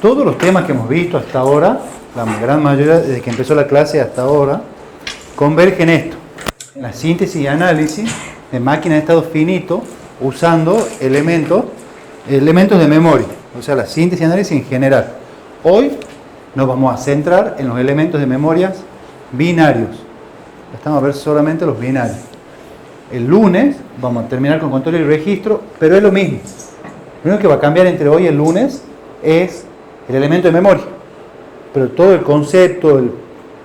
Todos los temas que hemos visto hasta ahora, la gran mayoría desde que empezó la clase hasta ahora, convergen en esto, en la síntesis y análisis de máquinas de estado finito usando elementos de memoria, o sea, la síntesis y análisis en general. Hoy nos vamos a centrar en los elementos de memorias binarios. Estamos a ver solamente los binarios. El lunes vamos a terminar con control y registro, pero es lo mismo. Lo único que va a cambiar entre hoy y el lunes es el elemento de memoria. Pero todo el concepto, el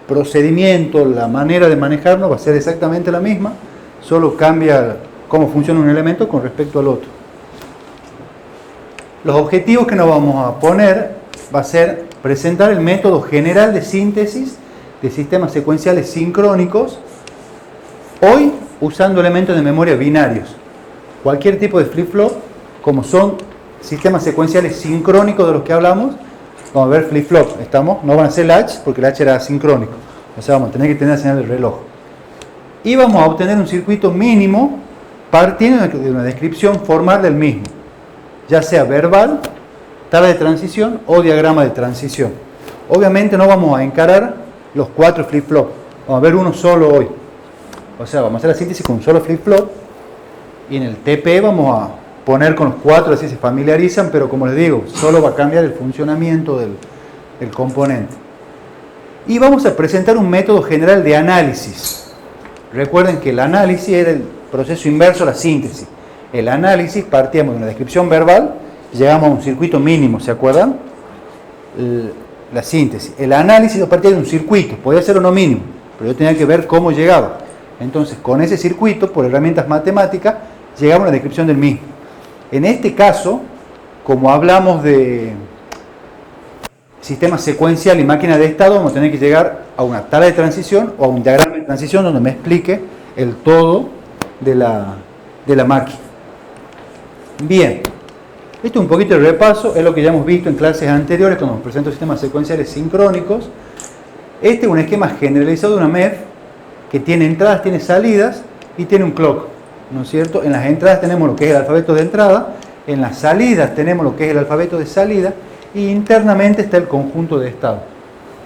procedimiento, la manera de manejarlo va a ser exactamente la misma, solo cambia cómo funciona un elemento con respecto al otro. Los objetivos que nos vamos a poner va a ser presentar el método general de síntesis de sistemas secuenciales sincrónicos, hoy usando elementos de memoria binarios. Cualquier tipo de flip-flop, como son sistemas secuenciales sincrónicos de los que hablamos, vamos a ver flip-flop, no van a ser latch porque el latch era asincrónico, o sea, vamos a tener que tener la señal del reloj. Y vamos a obtener un circuito mínimo partiendo de una descripción formal del mismo, ya sea verbal, tabla de transición o diagrama de transición. Obviamente no vamos a encarar los 4 flip-flop, vamos a ver uno solo hoy. O sea, vamos a hacer la síntesis con un solo flip-flop y en el TP vamos a poner con los 4, así se familiarizan, pero como les digo, solo va a cambiar el funcionamiento del componente. Y vamos a presentar un método general de análisis. Recuerden que el análisis era el proceso inverso a la síntesis. El análisis partíamos de una descripción verbal, llegamos a un circuito mínimo, ¿se acuerdan? La síntesis. El análisis partía de un circuito, podía ser uno mínimo, pero yo tenía que ver cómo llegaba. Entonces, con ese circuito, por herramientas matemáticas, llegamos a la descripción del mismo. En este caso, como hablamos de sistema secuencial y máquina de estado, vamos a tener que llegar a una tabla de transición o a un diagrama de transición donde me explique el todo de la máquina. Bien, esto es un poquito de repaso, es lo que ya hemos visto en clases anteriores cuando nos presento sistemas secuenciales sincrónicos. Este es un esquema generalizado de una MEF que tiene entradas, tiene salidas y tiene un clock, ¿no es cierto? En las entradas tenemos lo que es el alfabeto de entrada, en las salidas tenemos lo que es el alfabeto de salida y internamente está el conjunto de estado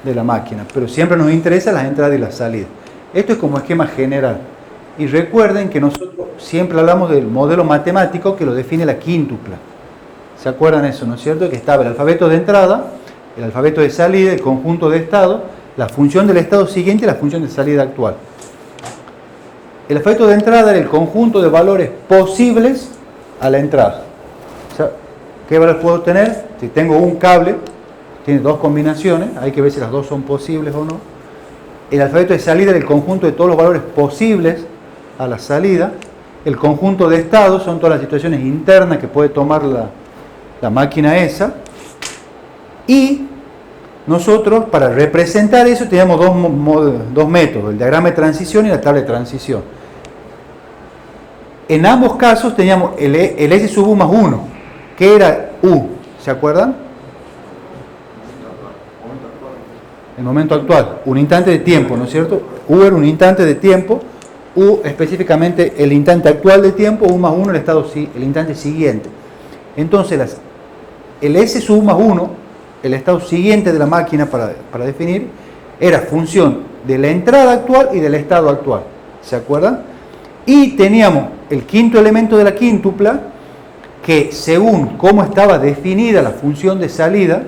de la máquina, pero siempre nos interesa las entradas y las salidas. Esto es como esquema general. Y recuerden que nosotros siempre hablamos del modelo matemático que lo define la quíntupla. ¿Se acuerdan eso, no es cierto? Que estaba el alfabeto de entrada, el alfabeto de salida, el conjunto de estado, la función del estado siguiente y la función de salida actual. El alfabeto de entrada era el conjunto de valores posibles a la entrada. O sea, ¿qué valores puedo tener? Si tengo un cable, tiene dos combinaciones, hay que ver si las dos son posibles o no. El alfabeto de salida era el conjunto de todos los valores posibles a la salida. El conjunto de estados son todas las situaciones internas que puede tomar la máquina esa. Y nosotros, para representar eso, teníamos dos métodos, el diagrama de transición y la tabla de transición. En ambos casos teníamos el S sub U más 1, que era U, ¿se acuerdan? El momento actual, un instante de tiempo, ¿no es cierto? U era un instante de tiempo, U específicamente el instante actual de tiempo, U más 1 el instante siguiente. Entonces, el S sub U más 1, el estado siguiente de la máquina para definir, era función de la entrada actual y del estado actual, ¿se acuerdan? Y teníamos el quinto elemento de la quíntupla, que según cómo estaba definida la función de salida,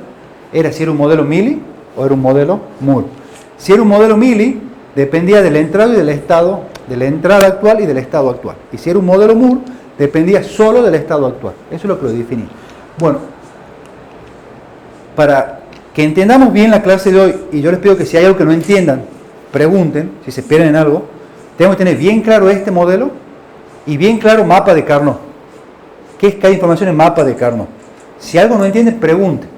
era si era un modelo Mili o era un modelo Moore. Si era un modelo Mili, dependía de la entrada y del estado, de la entrada actual y del estado actual. Y si era un modelo Moore, dependía solo del estado actual. Eso es lo que lo definía. Bueno, para que entendamos bien la clase de hoy, y yo les pido que si hay algo que no entiendan, pregunten, si se pierden en algo, tenemos que tener bien claro este modelo y bien claro mapa de Carnot. ¿Qué es cada información en mapa de Carnot? Si algo no entienden, pregunten,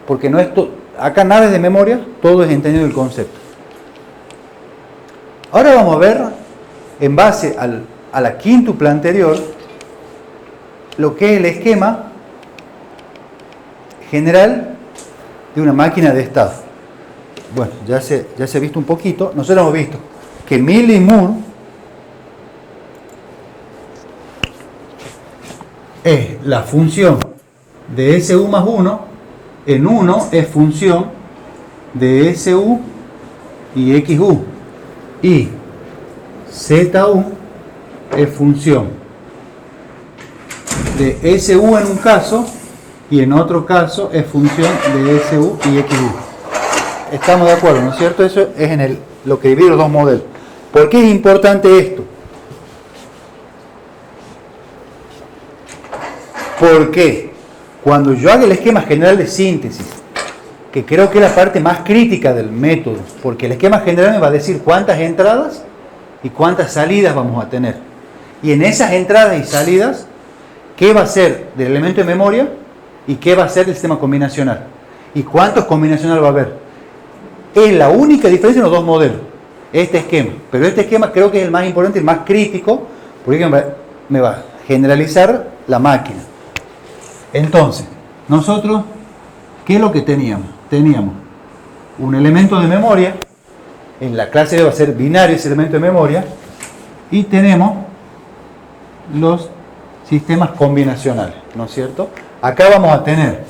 porque no es acá nada es de memoria, todo es entendido el concepto. Ahora vamos a ver, en base a la quíntupla anterior, lo que es el esquema general de una máquina de estado. Bueno, ya se ha visto un poquito. Nosotros hemos visto que Mili y Moore es la función de SU más 1, en 1 es función de SU y XU. Y ZU es función de SU en un caso y en otro caso es función de SU y XU. Estamos de acuerdo, ¿no es cierto? Eso es en lo que divide los dos modelos. ¿Por qué es importante esto? Porque cuando yo haga el esquema general de síntesis, que creo que es la parte más crítica del método, porque el esquema general me va a decir cuántas entradas y cuántas salidas vamos a tener. Y en esas entradas y salidas, ¿qué va a ser del elemento de memoria y qué va a ser del sistema combinacional? ¿Y cuántos combinacionales va a haber? Es la única diferencia en los dos modelos, este esquema. Pero este esquema creo que es el más importante y el más crítico, porque me va a generalizar la máquina. Entonces, nosotros, ¿qué es lo que teníamos? Teníamos un elemento de memoria, en la clase B va a ser binario ese elemento de memoria, y tenemos los sistemas combinacionales, ¿no es cierto? Acá vamos a tener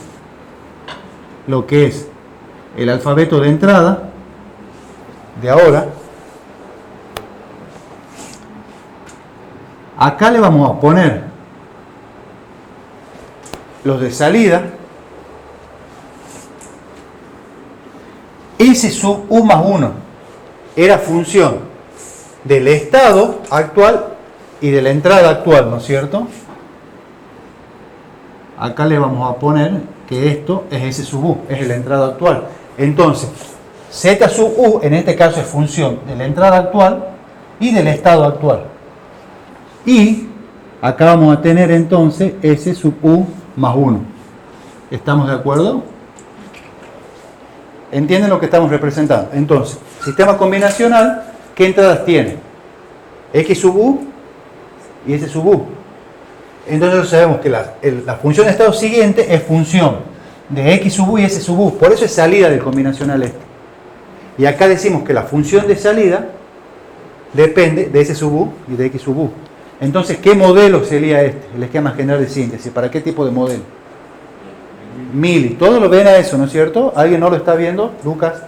lo que es el alfabeto de entrada de ahora. Acá le vamos a poner los de salida. S sub U más 1 era función del estado actual y de la entrada actual, ¿no es cierto? Acá le vamos a poner que esto es S sub U, es la entrada actual. Entonces, Z sub U en este caso es función de la entrada actual y del estado actual. Y acá vamos a tener entonces S sub U más 1. ¿Estamos de acuerdo? ¿Entienden lo que estamos representando? Entonces, sistema combinacional, ¿qué entradas tiene? X sub U y S sub U. Entonces sabemos que la función de estado siguiente es función de X sub U y S sub U. Por eso es salida del combinacional este. Y acá decimos que la función de salida depende de S sub U y de X sub U. Entonces, ¿qué modelo sería este? El esquema general de síntesis. ¿Para qué tipo de modelo? Mili. Todos lo ven a eso, ¿no es cierto? ¿Alguien no lo está viendo? Lucas.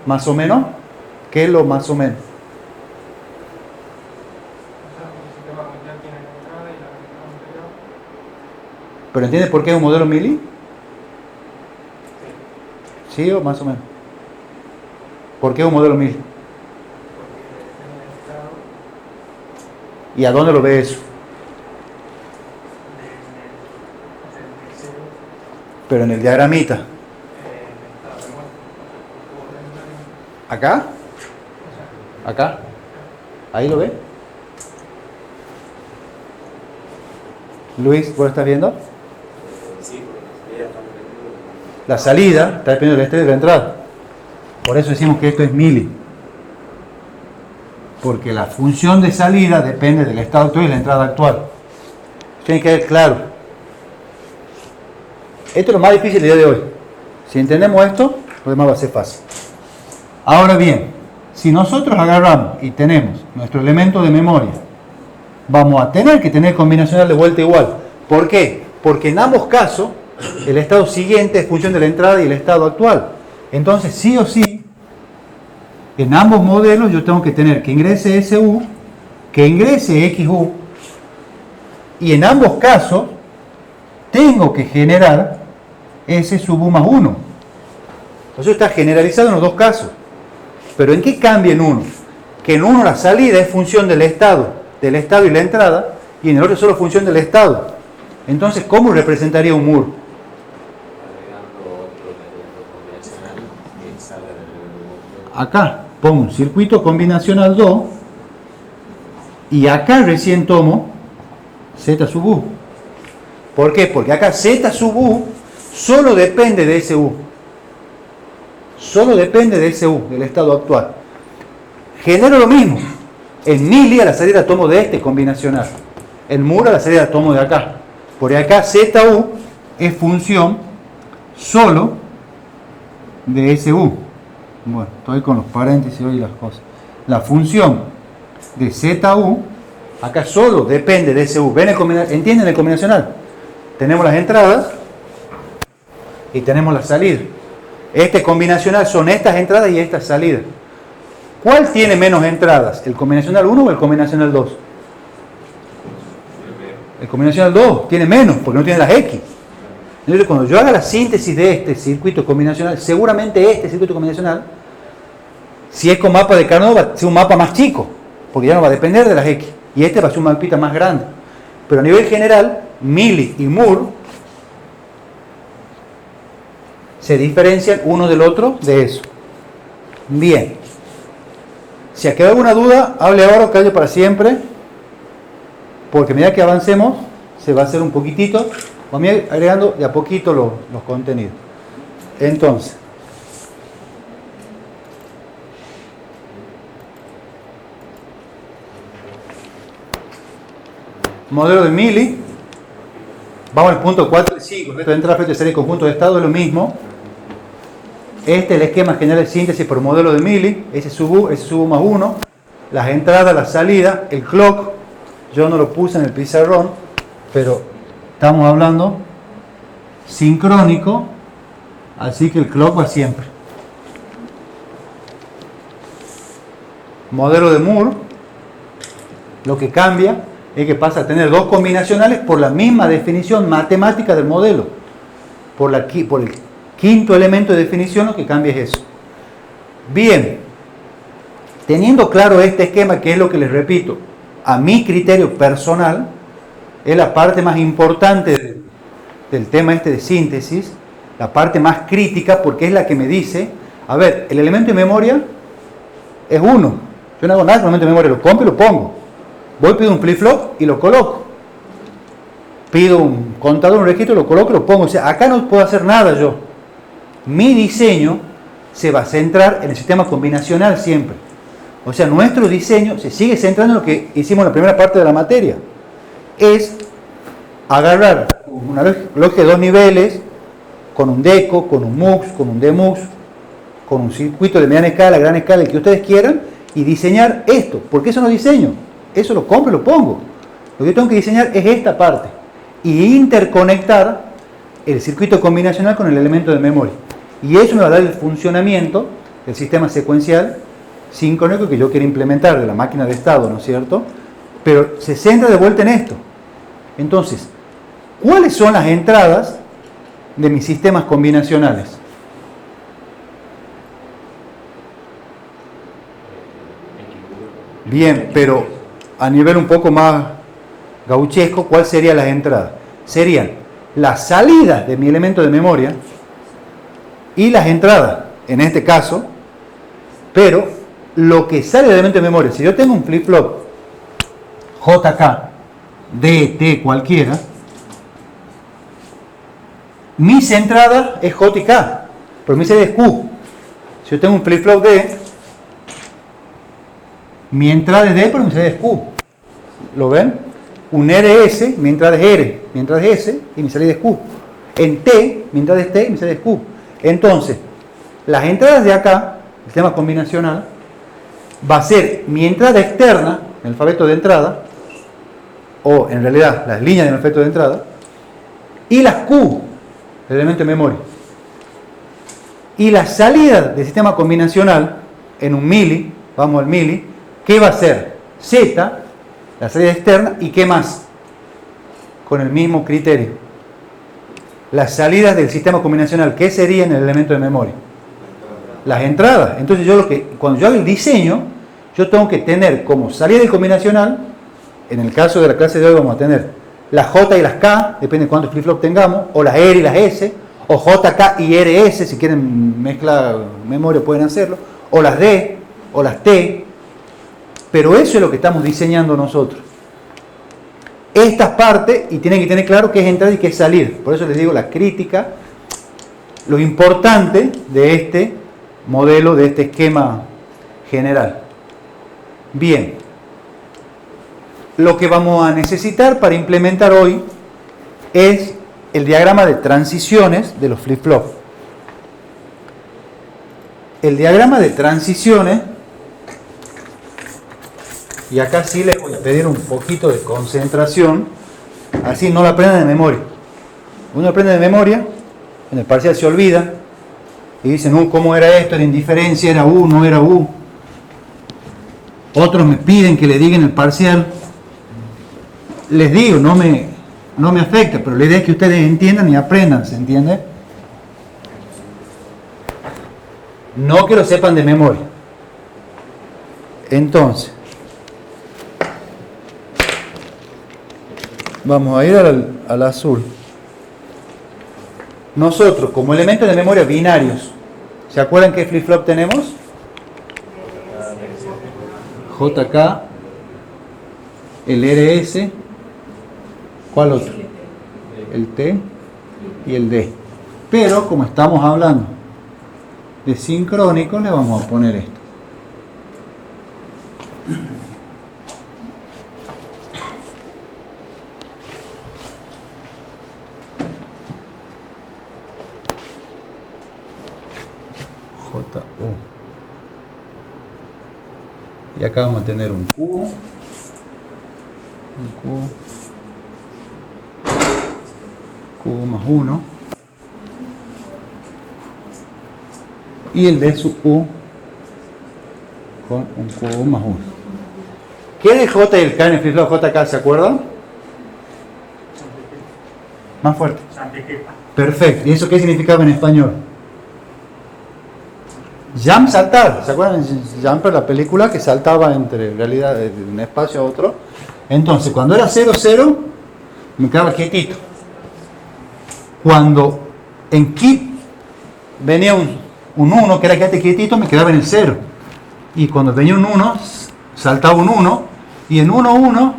¿Más o menos? ¿Qué es lo más o menos? ¿Pero entiendes por qué es un modelo Mili? ¿Sí o más o menos? ¿Por qué es un modelo Mili? ¿Y a dónde lo ve eso? Pero en el diagramita. ¿Acá? ¿Acá? ¿Ahí lo ve? Luis, ¿vos lo estás viendo? La salida está dependiendo del estrés de la entrada. Por eso decimos que esto es mili. Porque la función de salida depende del estado actual y la entrada actual. Tiene que quedar claro. Esto es lo más difícil del día de hoy. Si entendemos esto, lo demás va a ser fácil. Ahora bien, si nosotros agarramos y tenemos nuestro elemento de memoria, vamos a tener que tener combinacional de vuelta igual. ¿Por qué? Porque en ambos casos, el estado siguiente es función de la entrada y el estado actual. Entonces, sí o sí, en ambos modelos yo tengo que tener que ingrese SU, que ingrese XU, y en ambos casos tengo que generar S sub U más 1. Eso está generalizado en los dos casos. Pero ¿en qué cambia en uno? Que en uno la salida es función del estado y la entrada, y en el otro es solo función del estado. Entonces, ¿cómo representaría un muro? Acá pongo un circuito combinacional 2 y acá recién tomo Z sub U. ¿Por qué? Porque acá Z sub U solo depende de SU. Solo depende de SU, del estado actual. Genero lo mismo. En mili a la salida tomo de este combinacional. En muro a la salida tomo de acá. Por acá ZU es función solo de SU. Bueno, estoy con los paréntesis hoy y las cosas. La función de ZU acá solo depende de SU. ¿Ven ¿Entienden el combinacional? Tenemos las entradas y tenemos la salida. Este combinacional son estas entradas y estas salidas. ¿Cuál tiene menos entradas? ¿El combinacional 1 o el combinacional 2? El combinacional 2 tiene menos porque no tiene las X. Entonces, cuando yo haga la síntesis de este circuito combinacional, seguramente este circuito combinacional, si es con mapa de Carnot, va a ser un mapa más chico, porque ya no va a depender de las X. Y este va a ser un mapita más grande. Pero a nivel general, Milli y Moore se diferencian uno del otro de eso. Bien. Si ha quedado alguna duda, hable ahora o calle para siempre, porque a medida que avancemos, se va a hacer un poquitito, vamos a ir agregando de a poquito los contenidos. Entonces, modelo de Milli, vamos al punto 4 y 5, esto de entrada, flecha, serie, conjunto de estado es lo mismo. Este es el esquema general de síntesis por modelo de Milli, S sub U más 1, las entradas, las salidas, el clock, yo no lo puse en el pizarrón, pero estamos hablando sincrónico, así que el clock va siempre. Modelo de Moore, lo que cambia es que pasa a tener dos combinacionales por la misma definición matemática del modelo, por el quinto elemento de definición. Lo que cambia es eso. Bien, teniendo claro este esquema, que es lo que les repito, a mi criterio personal, es la parte más importante del tema este de síntesis, la parte más crítica, porque es la que me dice, a ver, el elemento de memoria es 1, yo no hago nada con el elemento de memoria, lo compro y lo pongo. Voy, pido un flip-flop y lo coloco. Pido un contador, un registro, lo coloco y lo pongo. O sea, acá no puedo hacer nada yo. Mi diseño se va a centrar en el sistema combinacional siempre. O sea, nuestro diseño se sigue centrando en lo que hicimos en la primera parte de la materia. Es agarrar una lógica de dos niveles, con un DECO, con un MUX, con un DEMUX, con un circuito de mediana escala, gran escala, el que ustedes quieran, y diseñar esto. ¿Por qué eso no diseño? Eso lo compro y lo pongo. Lo que yo tengo que diseñar es esta parte y interconectar el circuito combinacional con el elemento de memoria. Y eso me va a dar el funcionamiento del sistema secuencial sincrónico que yo quiero implementar de la máquina de estado, ¿no es cierto? Pero se centra de vuelta en esto. Entonces, ¿cuáles son las entradas de mis sistemas combinacionales? Bien, pero a nivel un poco más gauchesco, ¿cuáles serían las entradas? Serían las salidas de mi elemento de memoria y las entradas, en este caso, pero lo que sale del elemento de memoria, si yo tengo un flip-flop JK, DT cualquiera, mis entradas es J y K, pero mi salida es Q. Si yo tengo un flip-flop D, mi entrada es D, pero mi salida es Q. ¿Lo ven? Un RS, mi entrada es R, mi entrada es S y mi salida es Q. En T, mi entrada es T y mi salida es Q. Entonces, las entradas de acá, el sistema combinacional, va a ser mi entrada externa, el alfabeto de entrada, o en realidad las líneas del alfabeto de entrada, y las Q, el elemento de memoria. Y la salida del sistema combinacional, en un Milli, vamos al Milli, ¿qué va a ser? Z, la salida externa, ¿y qué más? Con el mismo criterio. Las salidas del sistema combinacional, ¿qué serían el elemento de memoria? Las entradas. Entonces cuando yo hago el diseño, yo tengo que tener como salida del combinacional, en el caso de la clase de hoy vamos a tener las J y las K, depende de cuántos flip-flop tengamos, o las R y las S, o JK y RS, si quieren mezclar memoria pueden hacerlo, o las D, o las T, pero eso es lo que estamos diseñando nosotros. Estas partes, y tienen que tener claro qué es entrar y qué es salir. Por eso les digo la crítica, lo importante de este modelo, de este esquema general. Bien, lo que vamos a necesitar para implementar hoy es el diagrama de transiciones de los flip-flop. El diagrama de transiciones, y acá sí les voy a pedir un poquito de concentración, así no lo aprendan de memoria. Uno aprende de memoria En el parcial se olvidan y dicen, ¿cómo era esto? Era indiferencia, era U, no era U. Otros me piden que le diga en el parcial. Les digo, no me afecta, pero la idea es que ustedes entiendan y aprendan, ¿se entiende? No que lo sepan de memoria. Entonces, vamos a ir al azul. Nosotros, como elementos de memoria binarios, ¿se acuerdan qué flip-flop tenemos? JK, el RS, ¿cuál otro? El T y el D. Pero como estamos hablando de sincrónico, le vamos a poner esto. JU. Y acá vamos a tener un Q. Q más 1. Y el de sub U con un Q más 1. ¿Qué es el J y el K en el flip-flop JK? ¿Se acuerdan? Más fuerte. Perfecto. ¿Y eso qué significaba en español? Jump, saltar. ¿Se acuerdan de Jumper, la película que saltaba entre realidad de un espacio a otro? Entonces, cuando era 0, 0, me quedaba quietito. Cuando en keep venía un 1, que era quedarte quietito, me quedaba en el 0. Y cuando venía un 1, saltaba un 1. Y en 1, 1,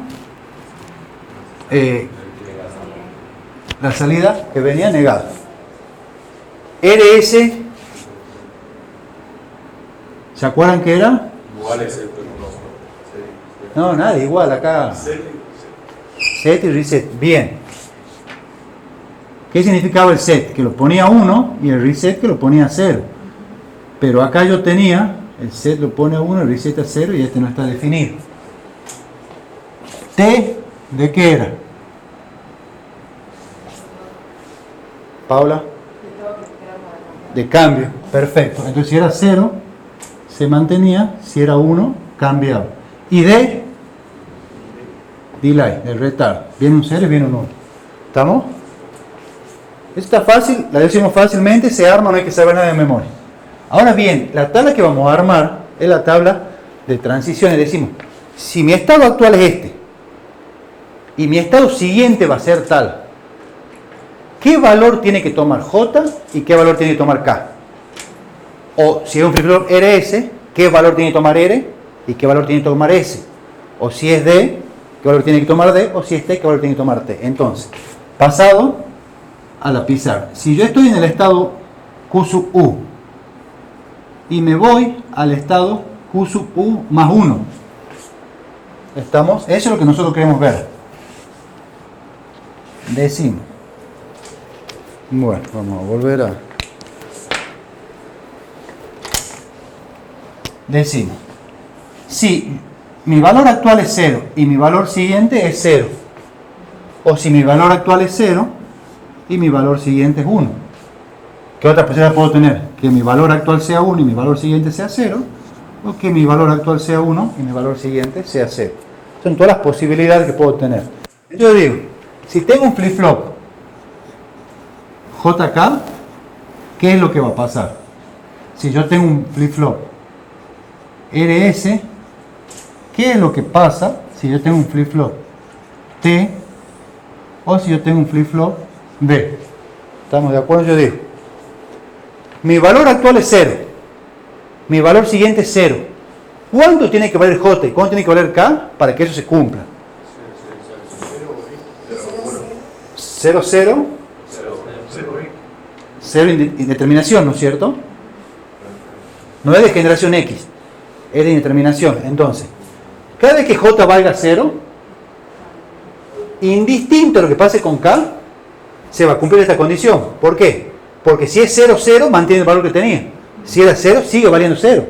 la salida que venía negada. RS, ¿se acuerdan qué era? Igual es esto, No, nada, igual acá. Set y reset. Bien. ¿Qué significaba el set? Que lo ponía 1 y el reset que lo ponía a 0. Pero acá yo tenía, el set lo pone a 1, el reset a 0 y este no está definido. T, ¿de qué era? Paula. De cambio. Perfecto. Entonces si era 0, se mantenía. Si era 1, cambiaba. Y D, delay, el retardo. Viene un 0 y viene un 1. ¿Estamos? Esto está fácil, la decimos fácilmente, se arma, no hay que saber nada de memoria. Ahora bien, la tabla que vamos a armar es la tabla de transiciones. Decimos, si mi estado actual es este, y mi estado siguiente va a ser tal, ¿qué valor tiene que tomar J y qué valor tiene que tomar K? O si es un flip-flop RS, ¿qué valor tiene que tomar R y qué valor tiene que tomar S? O si es D, ¿qué valor tiene que tomar D? O si es T, ¿qué valor tiene que tomar T? Entonces, pasado a la pizarra. Si yo estoy en el estado Q sub U y me voy al estado Q sub U más 1, ¿estamos? Eso es lo que nosotros queremos ver. Decimos. Bueno, vamos a volver a... Decimos. Si mi valor actual es 0 y mi valor siguiente es 0, o si mi valor actual es 0 y mi valor siguiente es 1. ¿Qué otra posibilidad puedo tener? Que mi valor actual sea 1 y mi valor siguiente sea 0, o que mi valor actual sea 1 y mi valor siguiente sea 0. Son todas las posibilidades que puedo tener. Yo digo, si tengo un flip-flop JK, ¿qué es lo que va a pasar? Si yo tengo un flip-flop RS, ¿qué es lo que pasa si yo tengo un flip-flop T o si yo tengo un flip-flop B? ¿Estamos de acuerdo? Yo digo, mi valor actual es 0, mi valor siguiente es 0. ¿Cuánto tiene que valer J y cuánto tiene que valer K para que eso se cumpla? 0, 0, 0 indeterminación, ¿no es cierto? No es de generación X, es de indeterminación. Entonces, cada vez que J valga 0, indistinto a lo que pase con K, se va a cumplir esta condición. ¿Por qué? Porque si es 0, 0, mantiene el valor que tenía. Si era 0, sigue valiendo 0.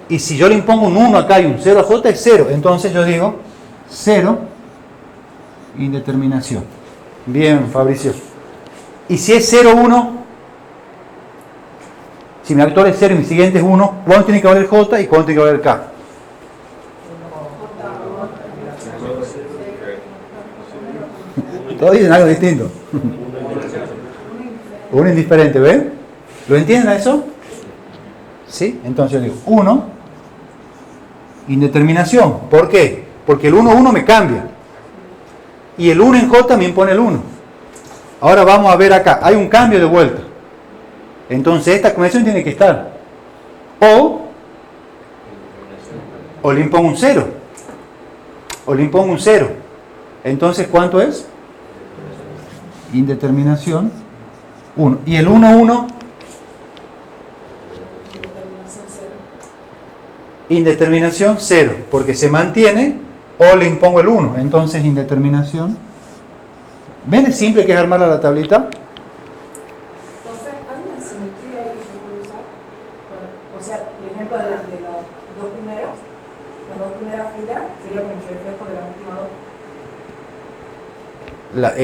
Y si yo le impongo un 1 acá y un 0 a J, es 0. Entonces yo digo 0, indeterminación. Bien, Fabricio. Y si es 0, 1, Si mi actual es 0 y mi siguiente es 1, ¿cuándo tiene que valer J y cuándo tiene que valer K? Todos dicen algo distinto. Uno indiferente, ¿ven? ¿Lo entienden a eso? ¿Sí? Entonces yo digo 1, indeterminación. ¿Por qué? Porque el 1, 1 me cambia. Y el 1 en J también pone el 1. Ahora vamos a ver acá. Hay un cambio de vuelta. Entonces esta combinación tiene que estar. O le impongo un 0. O le impongo un 0. Entonces, ¿cuánto es? Indeterminación 1. Y el 1, 1. Indeterminación 0. Porque se mantiene o le impongo el 1. Entonces, indeterminación. ¿Ven es simple que es armar la tablita? Entonces, ¿hay una simetría ahí que se puede usar? O sea, el ejemplo de los dos primeros, las dos primeras filas, sería con el reflejo de la última dos.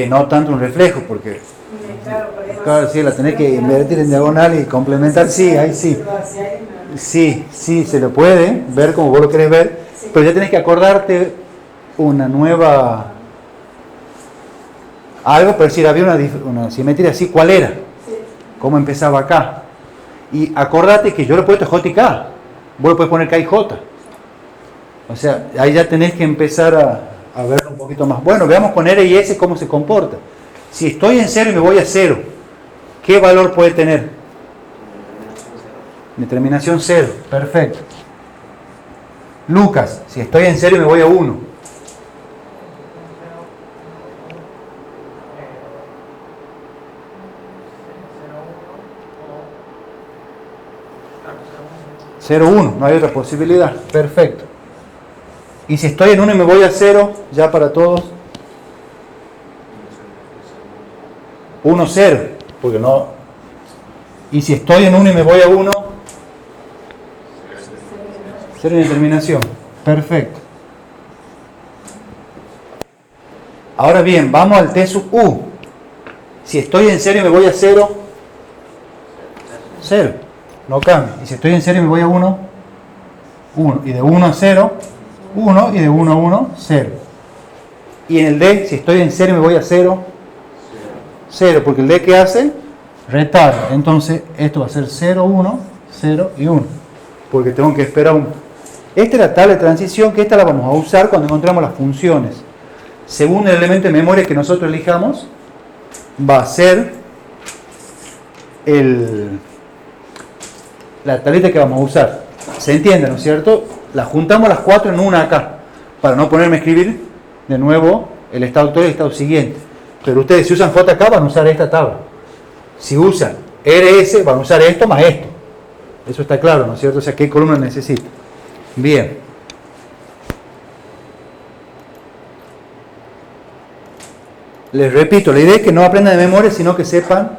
No tanto un reflejo, porque claro, sí, la tenés que invertir en diagonal y complementar. Sí, ahí sí. Sí, se lo puede ver como vos lo querés ver, pero ya tenés que acordarte una nueva... Algo, pero decir, había una simetría así, ¿cuál era? ¿Cómo empezaba acá? Y acordate que yo le he puesto J y K. Vos le puedes poner K y J. O sea, ahí ya tenés que empezar a ver un poquito más. Bueno, veamos con R y S cómo se comporta. Si estoy en 0 y me voy a 0, ¿qué valor puede tener? Determinación 0. Perfecto. Lucas, si estoy en 0 y me voy a 1. Cero, 1, no hay otra posibilidad. Perfecto. Y si estoy en 1 y me voy a 0, ya para todos. 1, 0. Porque no. Y si estoy en 1 y me voy a 1, 0 indeterminación. Perfecto. Ahora bien, vamos al T sub U. Si estoy en 0 y me voy a 0, 0. No cambia. Y si estoy en 0 y me voy a 1, 1. Y de 1 a 0, 1. Y de 1 a 1, 0. Y en el D, si estoy en 0 y me voy a 0, 0. Porque el D, ¿qué hace? Retarda. Entonces, esto va a ser 0, 1, 0 y 1. Porque tengo que esperar un... Esta es la tabla de transición, que esta la vamos a usar cuando encontramos las funciones. Según el elemento de memoria que nosotros elijamos, va a ser la tablita que vamos a usar. ¿Se entiende, no es cierto? La juntamos las 4 en una acá, para no ponerme a escribir de nuevo el estado actual y el estado siguiente. Pero ustedes, si usan JK, van a usar esta tabla. Si usan RS, van a usar esto más esto. Eso está claro, ¿no es cierto? O sea, ¿qué columna necesito? Bien. Les repito, la idea es que no aprendan de memoria, sino que sepan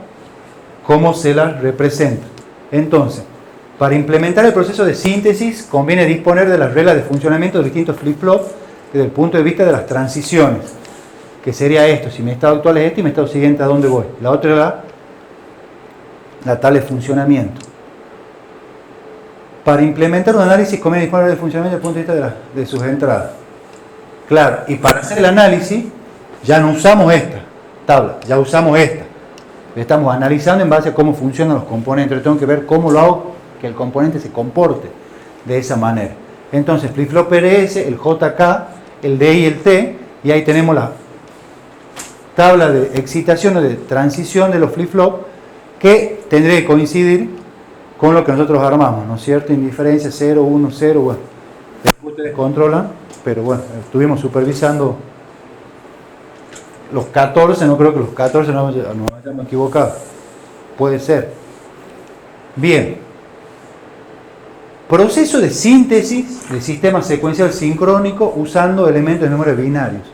cómo se las representa. Entonces, para implementar el proceso de síntesis, conviene disponer de las reglas de funcionamiento de distintos flip-flops desde el punto de vista de las transiciones, que sería esto: si mi estado actual es este y mi estado siguiente, ¿a dónde voy? La otra era la tabla de funcionamiento. Para implementar un análisis, conviene disponer de funcionamiento desde el punto de vista de sus entradas. Claro, y para hacer el análisis, ya no usamos esta tabla, ya usamos esta. Estamos analizando en base a cómo funcionan los componentes. Yo tengo que ver cómo lo hago que el componente se comporte de esa manera. Entonces, flip-flop RS, el JK, el D y el T, y ahí tenemos la tabla de excitación o de transición de los flip-flop que tendría que coincidir con lo que nosotros armamos, ¿no es cierto? Indiferencia 0, 1, 0, bueno. Después ustedes controlan, pero bueno, estuvimos supervisando los 14, no creo que los 14 nos hayamos equivocado. Puede ser. Bien. Proceso de síntesis de sistema secuencial sincrónico usando elementos de memoria binarios.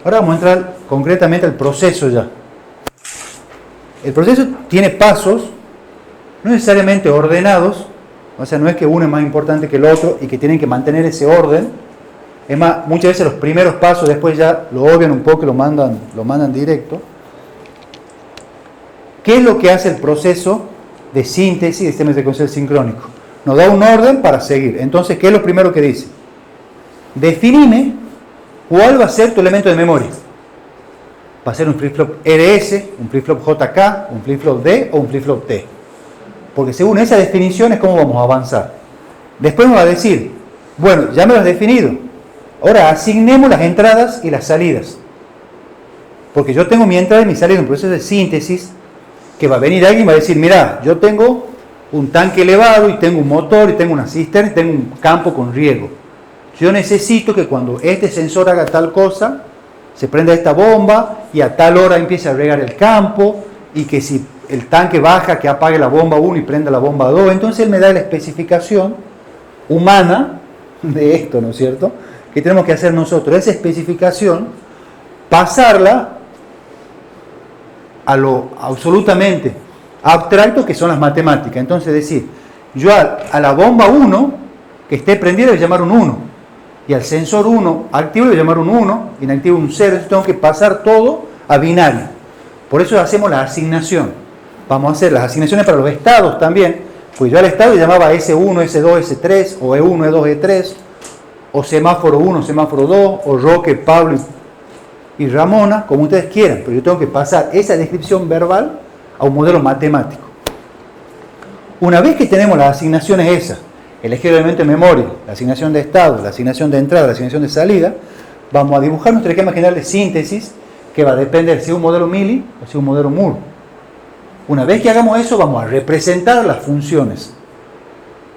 Ahora vamos a entrar concretamente al proceso ya. El proceso tiene pasos, no necesariamente ordenados, o sea, no es que uno es más importante que el otro y que tienen que mantener ese orden. Es más, muchas veces los primeros pasos después ya lo obvian un poco y lo mandan directo. ¿Qué es lo que hace el proceso de síntesis de sistema secuencial sincrónico. Nos da un orden para seguir. Entonces, ¿qué es lo primero que dice? Definime cuál va a ser tu elemento de memoria. Va a ser un flip-flop RS, un flip-flop JK, un flip-flop D o un flip-flop T. Porque según esa definición es cómo vamos a avanzar. Después me va a decir, bueno, ya me lo has definido. Ahora asignemos las entradas y las salidas. Porque yo tengo mi entrada y mi salida en un proceso de síntesis que va a venir alguien y va a decir, mira, yo tengo un tanque elevado y tengo un motor y tengo una cisterna y tengo un campo con riego. Yo necesito que cuando este sensor haga tal cosa, se prenda esta bomba y a tal hora empiece a regar el campo y que si el tanque baja, que apague la bomba 1 y prenda la bomba 2. Entonces él me da la especificación humana de esto, ¿no es cierto?, que tenemos que hacer nosotros. Esa especificación, pasarla a lo absolutamente abstracto que son las matemáticas. Entonces decir, yo a la bomba 1 que esté prendida le voy a llamar un 1, y al sensor 1 activo le voy a llamar un 1, inactivo un 0. Entonces tengo que pasar todo a binario. Por eso hacemos la asignación. Vamos a hacer las asignaciones para los estados también, pues yo al estado le llamaba S1, S2, S3, o E1, E2, E3, o semáforo 1, semáforo 2, o Roque, Pablo y Ramona, como ustedes quieran, pero yo tengo que pasar esa descripción verbal a un modelo matemático. Una vez que tenemos las asignaciones esas, elegir el elemento de memoria, la asignación de estado, la asignación de entrada, la asignación de salida, vamos a dibujar nuestro esquema general de síntesis, que va a depender si es un modelo Mili o si es un modelo Moore. Una vez que hagamos eso, vamos a representar las funciones,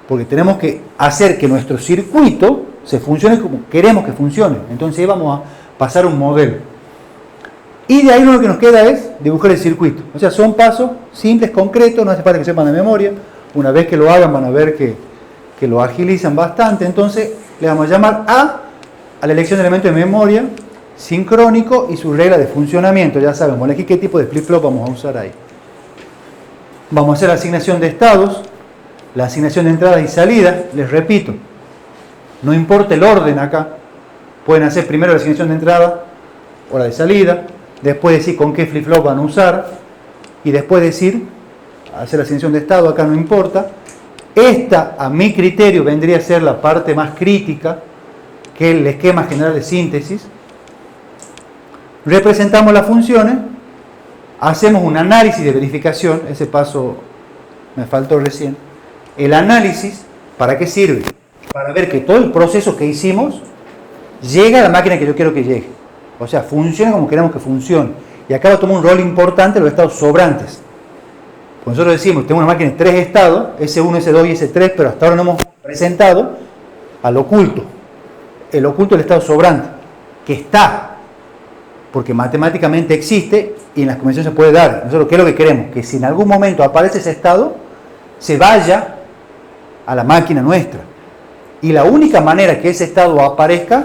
porque tenemos que hacer que nuestro circuito se funcione como queremos que funcione. Entonces ahí vamos a pasar un modelo. Y de ahí lo que nos queda es dibujar el circuito. O sea, son pasos simples, concretos, no hace falta que sepan de memoria. Una vez que lo hagan van a ver que lo agilizan bastante. Entonces le vamos a llamar a la elección de elemento de memoria sincrónico y su regla de funcionamiento. Ya sabemos, elegir qué tipo de flip-flop vamos a usar ahí. Vamos a hacer la asignación de estados, la asignación de entrada y salida. Les repito, no importa el orden acá. Pueden hacer primero la asignación de entrada o la de salida, después decir con qué flip-flop van a usar y después decir, hacer la asignación de estado, acá no importa. Esta, a mi criterio, vendría a ser la parte más crítica, que es el esquema general de síntesis. Representamos las funciones, hacemos un análisis de verificación, ese paso me faltó recién. El análisis, ¿para qué sirve? Para ver que todo el proceso que hicimos llega a la máquina que yo quiero que llegue. O sea, funciona como queremos que funcione. Y acá va a tomar un rol importante los estados sobrantes. Pues nosotros decimos, tenemos una máquina de 3 estados, S1, S2 y S3, pero hasta ahora no hemos presentado al oculto. El oculto es el estado sobrante, que está, porque matemáticamente existe y en las convenciones se puede dar. Nosotros, ¿qué es lo que queremos? Que si en algún momento aparece ese estado, se vaya a la máquina nuestra. Y la única manera que ese estado aparezca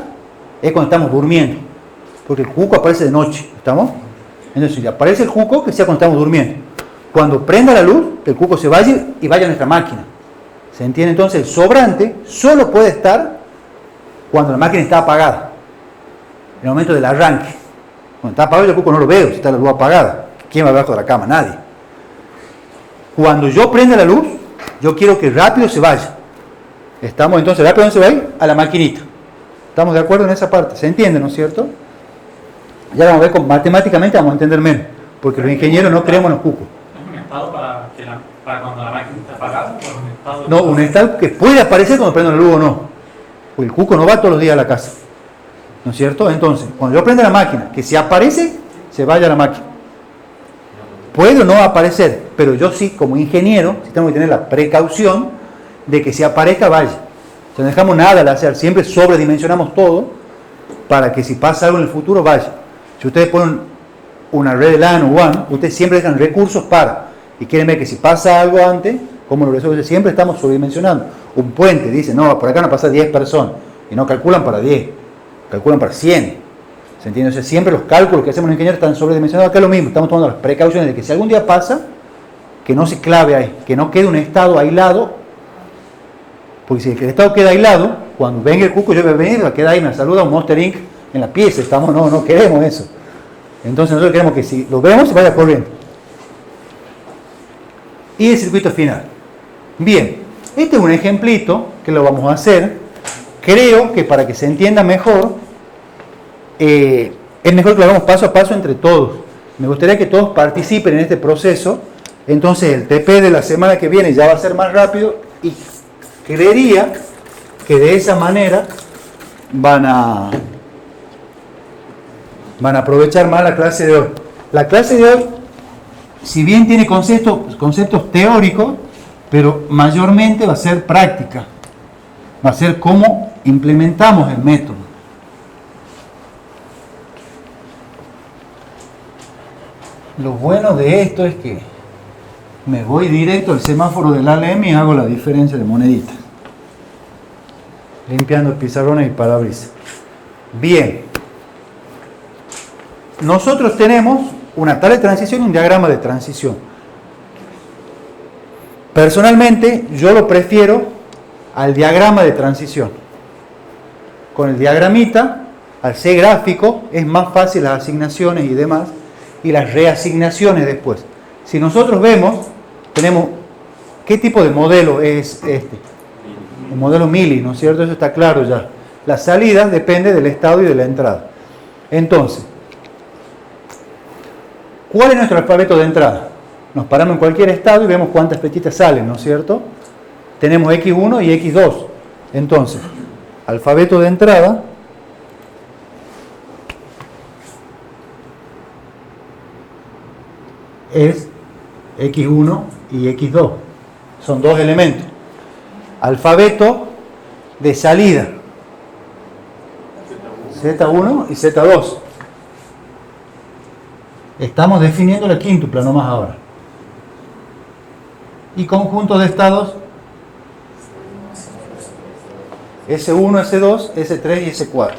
es cuando estamos durmiendo, porque el juco aparece de noche, ¿estamos? Entonces, si aparece el juco, que sea cuando estamos durmiendo. Cuando prenda la luz, que el cuco se vaya y vaya a nuestra máquina. ¿Se entiende? Entonces, el sobrante solo puede estar cuando la máquina está apagada, en el momento del arranque. Cuando está apagado, yo el cuco no lo veo, si está la luz apagada. ¿Quién va abajo de la cama? Nadie. Cuando yo prenda la luz, yo quiero que rápido se vaya. Estamos entonces, rápido, ¿dónde se va a ir? A la maquinita. ¿Estamos de acuerdo en esa parte? ¿Se entiende, no es cierto? Ya vamos a ver, matemáticamente vamos a entender menos, porque los ingenieros no creemos en los cucos. ¿Es un estado para cuando la máquina está apagada? ¿O un estado No, un estado que puede aparecer cuando prenda la luz o no. Porque el cuco no va todos los días a la casa. ¿No es cierto? Entonces, cuando yo prenda la máquina, que si aparece, se vaya a la máquina. Puede o no aparecer, pero yo sí, como ingeniero, sí tengo que tener la precaución de que si aparezca, vaya. O sea, no dejamos nada al hacer, siempre sobredimensionamos todo para que si pasa algo en el futuro, vaya. Si ustedes ponen una red de LAN o WAN, ustedes siempre dejan recursos para, y quieren ver que si pasa algo antes, ¿cómo lo resuelven? Siempre estamos sobredimensionando. Un puente, dice, no, por acá no pasa 10 personas, y no calculan para 10, calculan para 100. ¿Se entiende? O sea, siempre los cálculos que hacemos los ingenieros están sobredimensionados. Acá es lo mismo, estamos tomando las precauciones de que si algún día pasa, que no se clave ahí, que no quede un estado aislado, porque si el estado queda aislado, cuando venga el cuco, yo voy a venir, va a quedar ahí, me saluda un Monster Inc. en la pieza, no queremos eso. Entonces nosotros queremos que si lo vemos, se vaya corriendo. y el circuito final. Bien, este es un ejemplito que lo vamos a hacer. Creo que para que se entienda mejor, es mejor que lo hagamos paso a paso entre todos. Me gustaría que todos participen en este proceso. Entonces el TP de la semana que viene ya va a ser más rápido y creería que de esa manera van a aprovechar más la clase de hoy. La clase de hoy, si bien tiene conceptos teóricos, pero mayormente va a ser práctica. Va a ser cómo implementamos el método. Lo bueno de esto es que me voy directo al semáforo del ALM y hago la diferencia de moneditas. Limpiando pizarrones y parabrisas. Bien. Nosotros tenemos una tabla de transición y un diagrama de transición. Personalmente, yo lo prefiero al diagrama de transición. Con el diagramita, al ser gráfico, es más fácil las asignaciones y demás, y las reasignaciones después. Si nosotros vemos, tenemos, ¿qué tipo de modelo es este? El modelo Mili, ¿no es cierto? Eso está claro ya. La salida depende del estado y de la entrada. Entonces, ¿cuál es nuestro alfabeto de entrada? Nos paramos en cualquier estado y vemos cuántas flechitas salen, ¿no es cierto? Tenemos X1 y X2. Entonces, alfabeto de entrada es X1 y X2. Son dos elementos. Alfabeto de salida, Z1 y Z2. Estamos definiendo la quíntupla nomás ahora. Y conjunto de estados S1, S2, S3 y S4.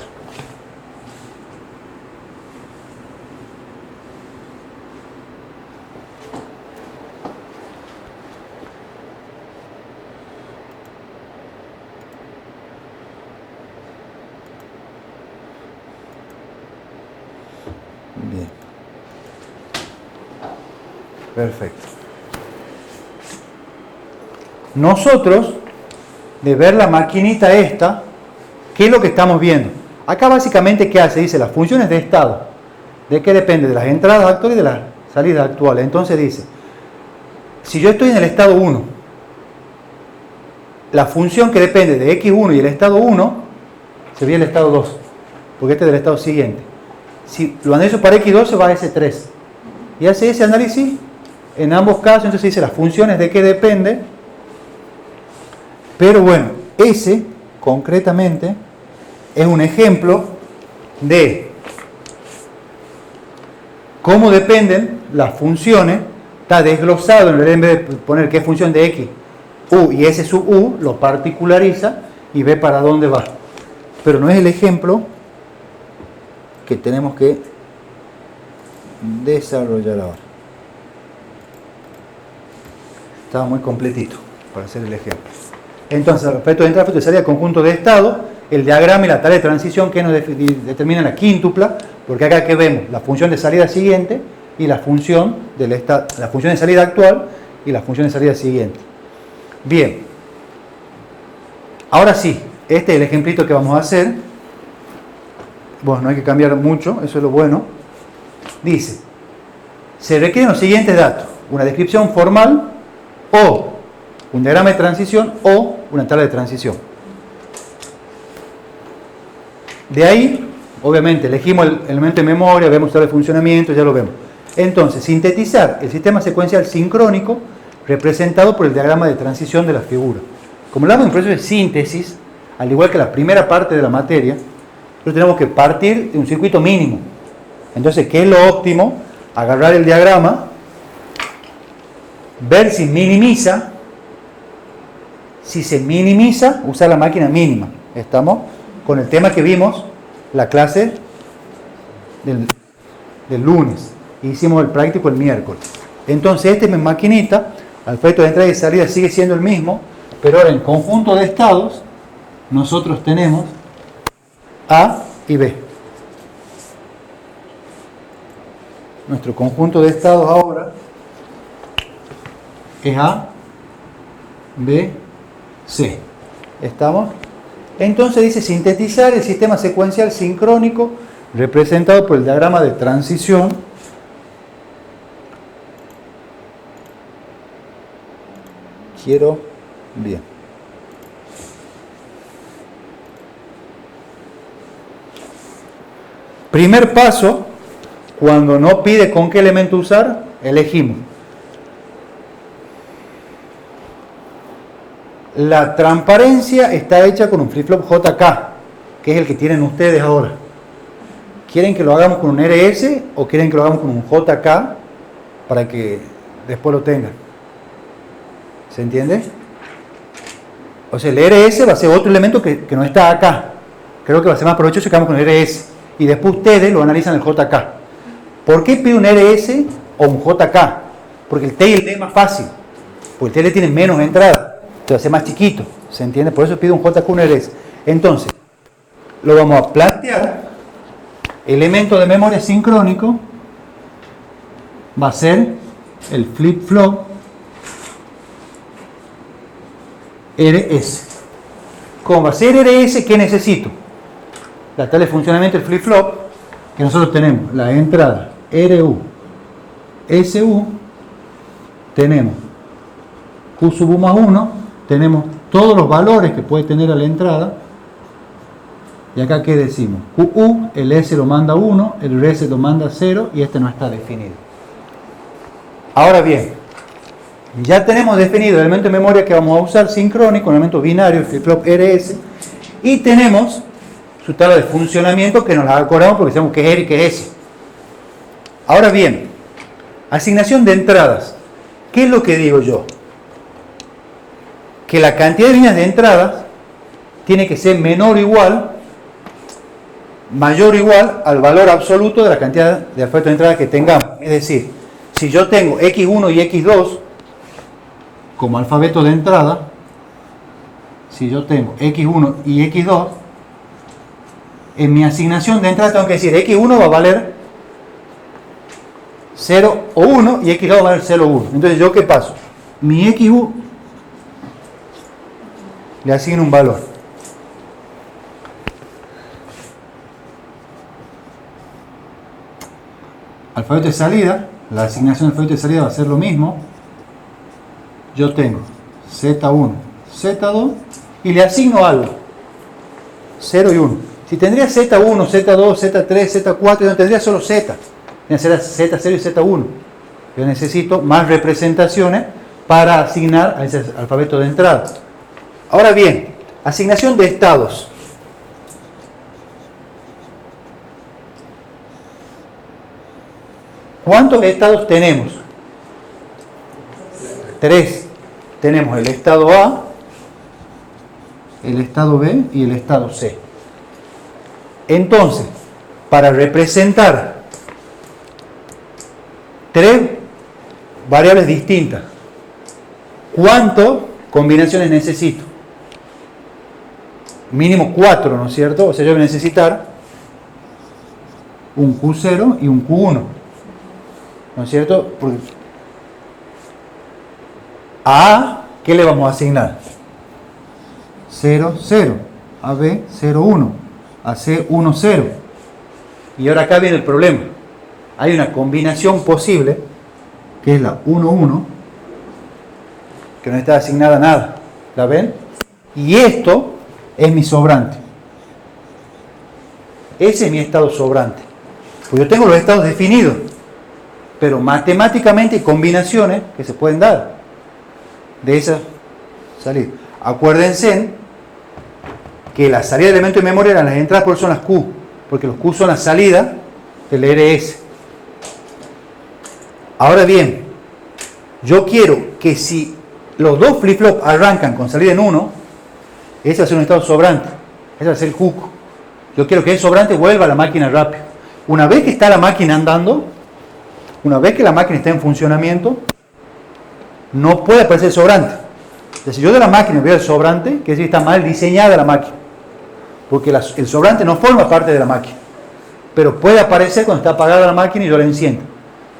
Bien. Perfecto. Nosotros, de ver la maquinita esta, ¿qué es lo que estamos viendo? Acá básicamente, ¿qué hace? Dice las funciones de estado. ¿De qué depende? De las entradas actuales y de las salidas actuales. Entonces dice, si yo estoy en el estado 1, la función que depende de X1 y el estado 1, sería el estado 2, porque este es del estado siguiente. Si lo analizo para X2, se va a S3. Y hace ese análisis en ambos casos. Entonces dice las funciones de qué depende. Pero bueno, ese concretamente es un ejemplo de cómo dependen las funciones. Está desglosado, en vez de poner qué función de X, U y S sub U, lo particulariza y ve para dónde va. Pero no es el ejemplo que tenemos que desarrollar ahora. Estaba muy completito para hacer el ejemplo. Entonces, respecto de entrada, respecto de salida, conjunto de estado, el diagrama y la tabla de transición que nos determinan la quíntupla, porque acá que vemos la función de salida siguiente y la función de salida actual y la función de salida siguiente. Bien. Ahora sí, este es el ejemplito que vamos a hacer. Bueno, no hay que cambiar mucho, eso es lo bueno. Dice, se requieren los siguientes datos: una descripción formal o un diagrama de transición o una tabla de transición. De ahí, obviamente, elegimos el elemento de memoria, vemos el funcionamiento, ya lo vemos. Entonces, sintetizar el sistema secuencial sincrónico representado por el diagrama de transición de la figura. Como hablamos en proceso de síntesis, al igual que la primera parte de la materia, nosotros tenemos que partir de un circuito mínimo. Entonces, ¿qué es lo óptimo? Agarrar el diagrama, ver si minimiza. Si se minimiza, usar la máquina mínima. Estamos con el tema que vimos la clase del lunes. Hicimos el práctico el miércoles. Entonces, esta es mi maquinita. Alfabeto de entrada y salida sigue siendo el mismo, pero ahora en conjunto de estados nosotros tenemos A y B. Nuestro conjunto de estados ahora es A, B, C. ¿Estamos? Entonces dice sintetizar el sistema secuencial sincrónico representado por el diagrama de transición bien. Primer paso, cuando no pide con qué elemento usar, elegimos. La transparencia está hecha con un flip-flop JK, que es el que tienen ustedes ahora. ¿Quieren que lo hagamos con un RS o quieren que lo hagamos con un JK para que después lo tengan? ¿Se entiende? O sea, el RS va a ser otro elemento que no está acá. Creo que va a ser más provechoso que hagamos con el RS. Y después ustedes lo analizan en el JK. ¿Por qué pide un RS o un JK? Porque el T y el D es más fácil. Porque el T tiene menos entrada. Entonces va a ser más chiquito. ¿Se entiende? Por eso pide un JK o un RS. Entonces, lo vamos a plantear. Elemento de memoria sincrónico va a ser el flip-flop RS. Como va a ser RS, ¿qué necesito? La tabla de funcionamiento del flip-flop, que nosotros tenemos la entrada RU, SU, tenemos Q sub U más 1, tenemos todos los valores que puede tener a la entrada, y acá ¿qué decimos? QU, el S lo manda 1, el RS lo manda 0, y este no está definido. Ahora bien, ya tenemos definido el elemento de memoria que vamos a usar sincrónico, el elemento binario, el flip-flop RS, y tenemos su tabla de funcionamiento que nos la acordamos porque sabemos que es R y que es S. Ahora bien, asignación de entradas. ¿Qué es lo que digo yo? Que la cantidad de líneas de entradas tiene que ser mayor o igual al valor absoluto de la cantidad de alfabetos de entrada que tengamos. Es decir, si yo tengo X1 y X2 como alfabeto de entrada, si yo tengo X1 y X2, en mi asignación de entrada tengo que decir X1 va a valer 0 o 1 y X2 va a valer 0 o 1. Entonces, ¿yo qué paso? Mi X1 le asigno un valor. Alfabeto de salida, la asignación de alfabeto de salida va a ser lo mismo. Yo tengo Z1, Z2 y le asigno algo. 0 y 1. Si tendría Z1, Z2, Z3, Z4, yo no tendría solo Z. Tendría Z0 y Z1. Yo necesito más representaciones para asignar a ese alfabeto de entrada. Ahora bien, asignación de estados. ¿Cuántos estados tenemos? 3. Tenemos el estado A, el estado B y el estado C. Entonces, para representar 3 variables distintas, ¿cuántas combinaciones necesito? Mínimo 4, ¿no es cierto? O sea, yo voy a necesitar un Q0 y un Q1, ¿no es cierto? Porque a A, ¿qué le vamos a asignar? 0, 0. A B, 0, 1. A C, 1, 0. Y ahora acá viene el problema. Hay una combinación posible, que es la 1, 1, que no está asignada a nada. ¿La ven? Y esto es mi sobrante. Ese es mi estado sobrante. Pues yo tengo los estados definidos, pero matemáticamente hay combinaciones que se pueden dar de esa salida. Acuérdense que la salida de elementos de memoria eran las entradas, por eso son las Q, porque los Q son la salida del RS. Ahora bien, yo quiero que si los dos flip-flops arrancan con salida en 1, ese va a ser un estado sobrante, ese va a ser el cuco. Yo quiero que el sobrante vuelva a la máquina rápido. Una vez que está la máquina andando, una vez que la máquina está en funcionamiento, no puede aparecer el sobrante. Entonces, si yo de la máquina veo el sobrante, quiere decir que está mal diseñada la máquina. Porque el sobrante no forma parte de la máquina. Pero puede aparecer cuando está apagada la máquina y yo la enciendo.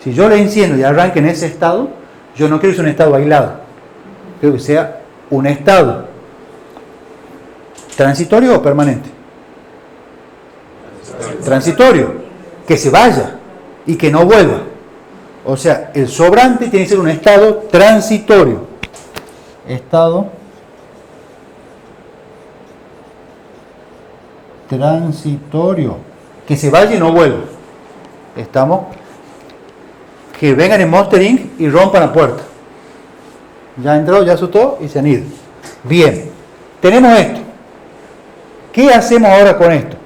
Si yo la enciendo y arranca en ese estado, Yo no quiero que sea un estado aislado. Quiero que sea un estado transitorio o permanente. Transitorio. Que se vaya y que no vuelva. O sea, el sobrante tiene que ser un estado transitorio. Estado transitorio. Que se vaya y no vuelva. Estamos. Que vengan en Monster Inc. y rompan la puerta. Ya entró, ya asustó y se han ido. Bien. Tenemos esto. ¿Qué hacemos ahora con esto?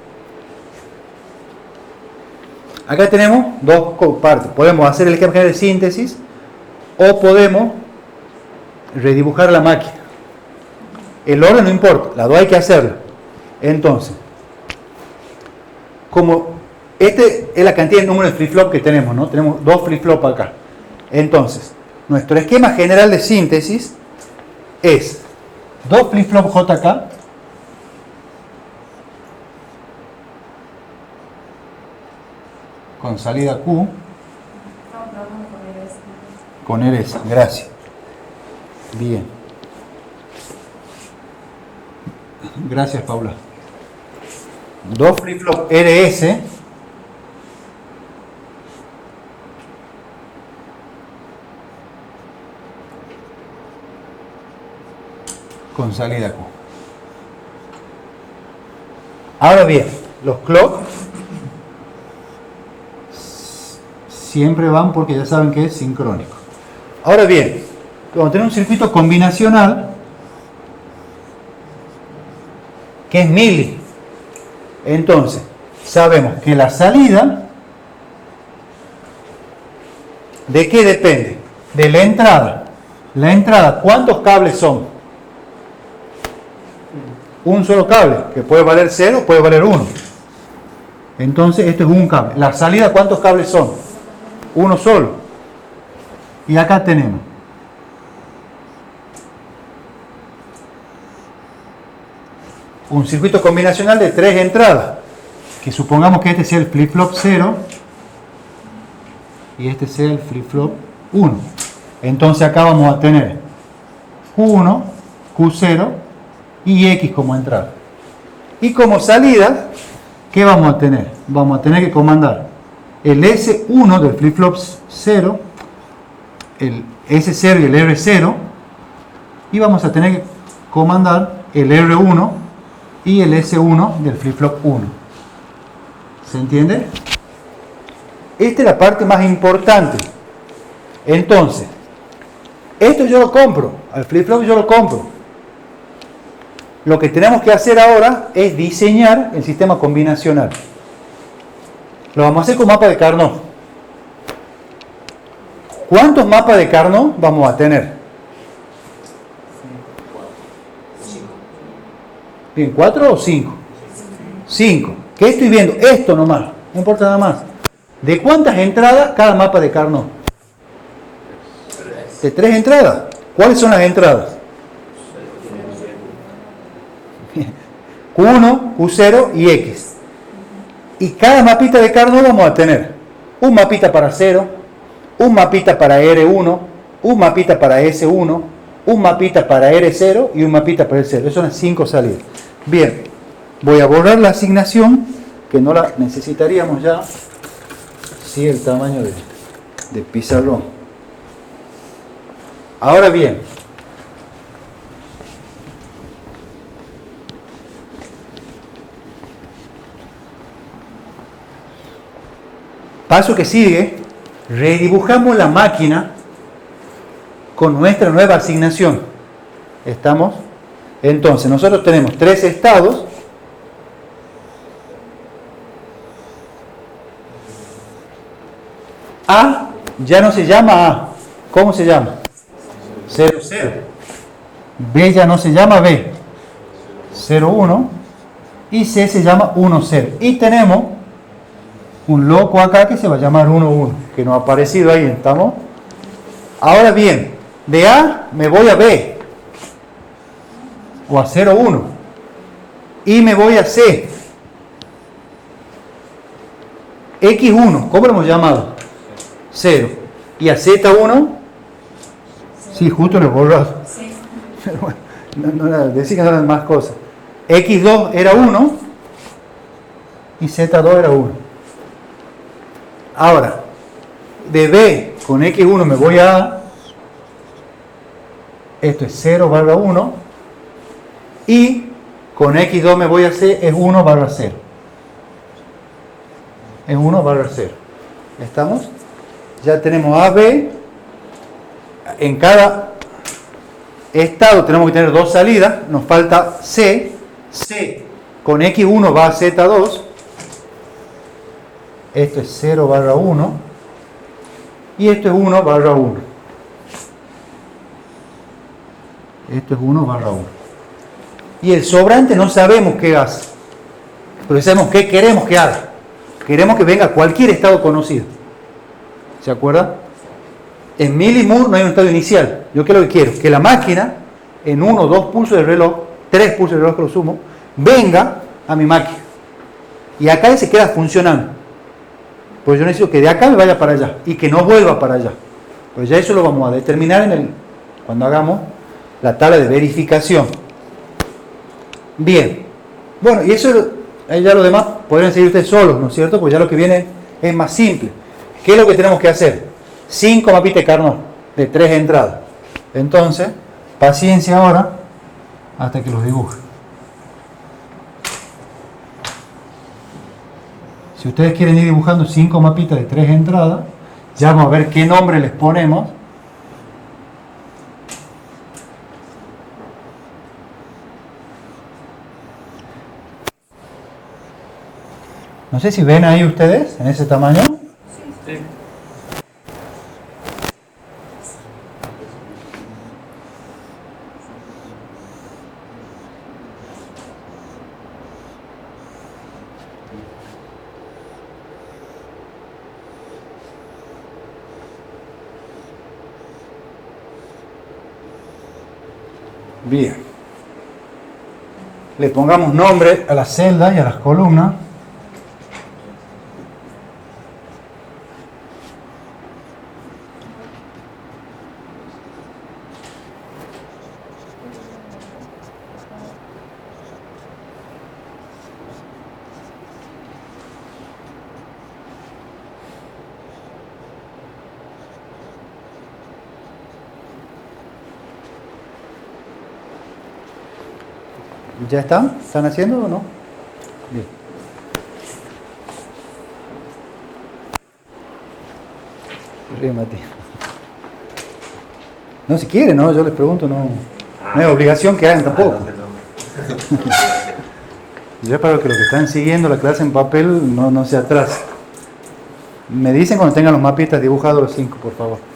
Acá tenemos dos partes. Podemos hacer el esquema general de síntesis o podemos redibujar la máquina. El orden no importa, las dos hay que hacerlo. Entonces, como este es la cantidad de número de flip-flop que tenemos, ¿no? Tenemos dos flip-flop acá. Entonces, nuestro esquema general de síntesis es dos flip-flop JK con salida Q con RS. Gracias. Bien. Gracias, Paula. Dos flip-flop RS con salida Q. Ahora bien, los clock siempre van porque ya saben que es sincrónico. Ahora bien, vamos a tener un circuito combinacional que es mili. Entonces, sabemos que la salida, ¿de qué depende? De la entrada. La entrada, ¿cuántos cables son? Un solo cable, que puede valer 0, puede valer 1. Entonces, esto es un cable. La salida, ¿cuántos cables son? Uno solo. Y acá tenemos un circuito combinacional de 3 entradas, que supongamos que este sea el flip-flop 0 y este sea el flip-flop 1. Entonces acá vamos a tener Q1, Q0 y X como entrada. Y como salida, ¿qué vamos a tener? Vamos a tener que comandar el S1 del flip-flop 0, el S0 y el R0, y vamos a tener que comandar el R1 y el S1 del flip-flop 1. ¿Se entiende? Esta es la parte más importante. Entonces, esto yo lo compro, al flip-flop yo lo compro. Lo que tenemos que hacer ahora es diseñar el sistema combinacional. Lo vamos a hacer con mapa de Carnot. ¿Cuántos mapas de Carnot vamos a tener? Bien, 4 o 5. 5. ¿Qué estoy viendo? Esto nomás, no importa nada más. ¿De cuántas entradas cada mapa de Carnot? De 3 entradas. ¿Cuáles son las entradas? Q1, Q0 y X. Y cada mapita de Carnot vamos a tener un mapita para 0, un mapita para R1, un mapita para S1, un mapita para R0 y un mapita para R0. Esas son las 5 salidas. Bien, voy a borrar la asignación, que no la necesitaríamos ya, si el tamaño de pizarrón. Ahora bien, paso que sigue, redibujamos la máquina con nuestra nueva asignación. ¿Estamos? Entonces, nosotros tenemos 3 estados. A ya no se llama A. ¿Cómo se llama? 0, 0. B ya no se llama B. 0, 1. Y C se llama 1, 0. Y tenemos un loco acá que se va a llamar 1, 1, que no ha aparecido ahí, ¿estamos? Ahora bien, de A me voy a B, o a 0, 1, y me voy a C. X1, ¿cómo lo hemos llamado? 0. Y a Z1, Sí, justo lo he borrado. Sí. Pero bueno, decir que no eran más cosas. X2 era 1 y Z2 era 1. Ahora, de B con X1 me voy a A. Esto es 0 barra 1. Y con X2 me voy a C, es 1 barra 0. Es 1 barra 0. ¿Estamos? Ya tenemos A, B. En cada estado tenemos que tener dos salidas. Nos falta C. C con X1 va a Z2. Esto es 0 barra 1. Y esto es 1 barra 1. Esto es 1 barra 1. Y el sobrante no sabemos qué hace. Pero sabemos qué queremos que haga. Queremos que venga cualquier estado conocido. ¿Se acuerda? En Millimur no hay un estado inicial. ¿Yo qué es lo que quiero? Que la máquina, en 1 o 2 pulsos de reloj, 3 pulsos de reloj que lo sumo, venga a mi máquina. Y acá se queda funcionando. Pues yo necesito que de acá me vaya para allá y que no vuelva para allá. Pues ya eso lo vamos a determinar cuando hagamos la tabla de verificación. Bien. Bueno, y eso ya lo demás podrían seguir ustedes solos, ¿no es cierto? Pues ya lo que viene es más simple. ¿Qué es lo que tenemos que hacer? 5 mapitas de Carnot de 3 entradas. Entonces, paciencia ahora hasta que los dibuje. Si ustedes quieren ir dibujando 5 mapitas de 3 entradas, ya vamos a ver qué nombre les ponemos. No sé si ven ahí ustedes, en ese tamaño. Sí. Bien. Le pongamos nombre a las celdas y a las columnas. ¿Ya están? ¿Están haciendo o no? Bien. Ríe, Mati. No, si quieren, ¿no? Yo les pregunto, no hay obligación que hagan tampoco. Ya para que los que están siguiendo la clase en papel no se atrasen. Me dicen cuando tengan los mapitas dibujados los 5, por favor.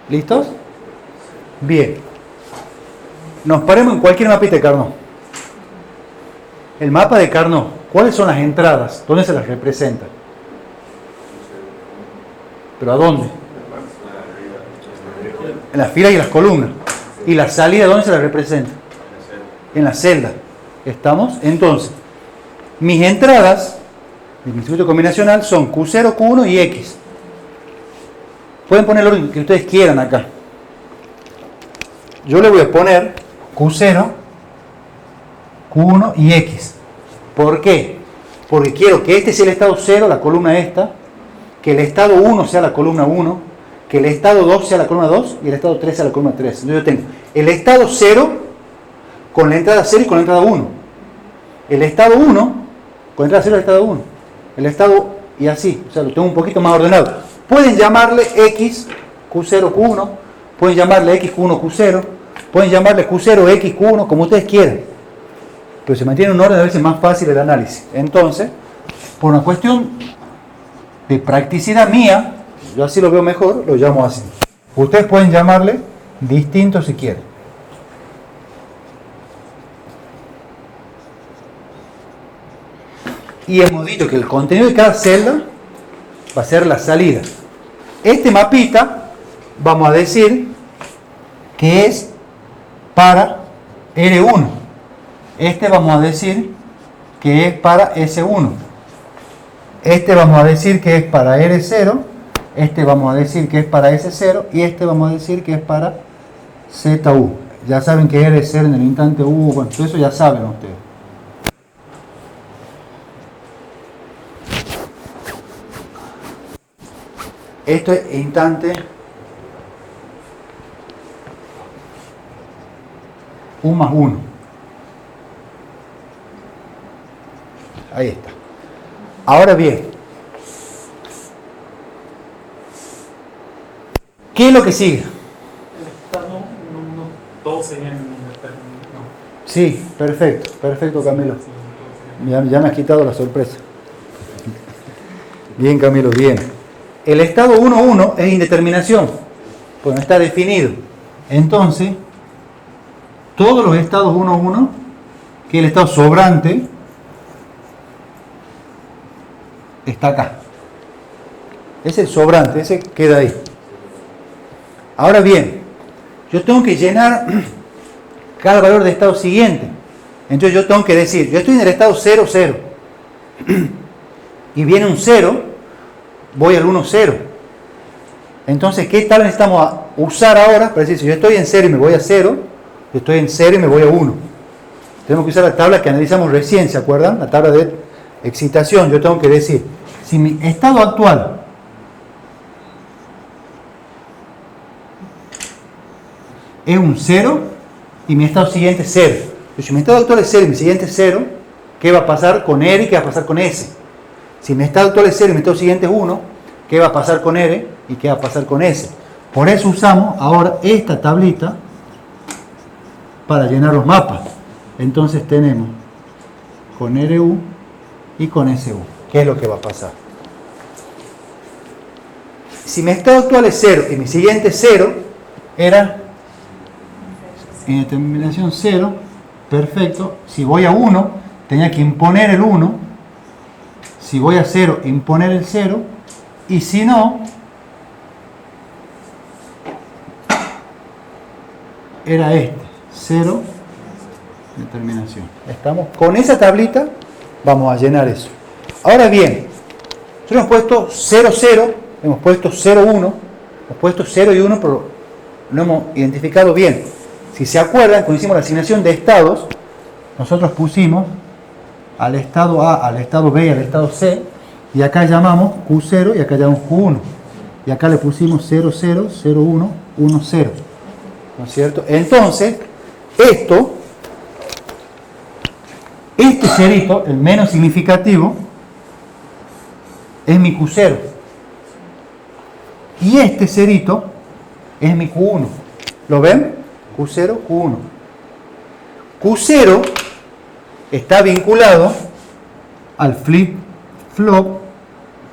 ¿Listos? Bien. Nos paremos en cualquier mapita de Carnot. El mapa de Carnot, ¿cuáles son las entradas? ¿Dónde se las representa? ¿Pero a dónde? En las filas y las columnas. ¿Y la salida dónde se las representa? En la celda. ¿Estamos? Entonces, mis entradas de mi circuito combinacional son Q0, Q1 y X. Pueden poner el orden que ustedes quieran acá. Yo le voy a poner Q0, Q1 y X. ¿Por qué? Porque quiero que este sea el estado 0, la columna esta, que el estado 1 sea la columna 1, que el estado 2 sea la columna 2 y el estado 3 sea la columna 3. Entonces yo tengo el estado 0 con la entrada 0 y con la entrada 1. El estado 1 con la entrada 0 y el estado 1. El estado y así, o sea, lo tengo un poquito más ordenado. Pueden llamarle X, Q0, Q1, pueden llamarle X, Q1, Q0, pueden llamarle Q0, X, Q1, como ustedes quieran. Pero se mantiene un orden a veces más fácil el análisis. Entonces, por una cuestión de practicidad mía, yo así lo veo mejor, lo llamo así. Ustedes pueden llamarle distinto si quieren. Y hemos dicho que el contenido de cada celda va a ser la salida. Este mapita, vamos a decir que es para R1. Este vamos a decir que es para S1. Este vamos a decir que es para R0. Este vamos a decir que es para S0. Y este vamos a decir que es para ZU. Ya saben que R0 en el instante U. Bueno, todo eso ya saben ustedes. Esto es instante U más 1. Ahí está. Ahora bien, ¿qué es lo que sigue? El estado 12 en el no. Sí, perfecto, perfecto, Camilo. Ya me has quitado la sorpresa. Bien, Camilo, bien. El estado 1,1 es indeterminación, pues no está definido. Entonces, todos los estados 1,1, que es el estado sobrante, está acá. Es el sobrante, ese queda ahí. Ahora bien, yo tengo que llenar cada valor de estado siguiente. Entonces yo tengo que decir, yo estoy en el estado 0, 0. Y viene un 0, voy al 1, 0. Entonces, ¿qué tal necesitamos usar ahora? Para decir, si yo estoy en 0 y me voy a 0, yo estoy en 0 y me voy a 1. Tenemos que usar la tabla que analizamos recién, ¿se acuerdan? La tabla de excitación. Yo tengo que decir, si mi estado actual es un 0 y mi estado siguiente es 0. Entonces, si mi estado actual es 0 y mi siguiente es 0, ¿qué va a pasar con R y qué va a pasar con S? Si mi estado actual es 0 y mi estado siguiente es 1, ¿qué va a pasar con R y qué va a pasar con S? Por eso usamos ahora esta tablita para llenar los mapas. Entonces tenemos con RU y con SU. ¿Qué es lo que va a pasar? Si mi estado actual es 0 y mi siguiente es 0, era en determinación 0, perfecto. Si voy a 1, tenía que imponer el 1. Si voy a 0, imponer el 0. Y si no, era este, 0, determinación. ¿Estamos? Con esa tablita vamos a llenar eso. Ahora bien, nosotros hemos puesto 0, 0, hemos puesto 0, 1, hemos puesto 0 y 1, pero no hemos identificado bien. Si se acuerdan, cuando hicimos la asignación de estados, nosotros pusimos al estado A, al estado B y al estado C, y acá llamamos Q0 y acá llamamos Q1. Y acá le pusimos 0, 0, 0, 1, 1, 0. ¿No es cierto? Entonces, este cerito, el menos significativo, es mi Q0. Y este cerito es mi Q1. ¿Lo ven? Q0, Q1. Q0 está vinculado al flip-flop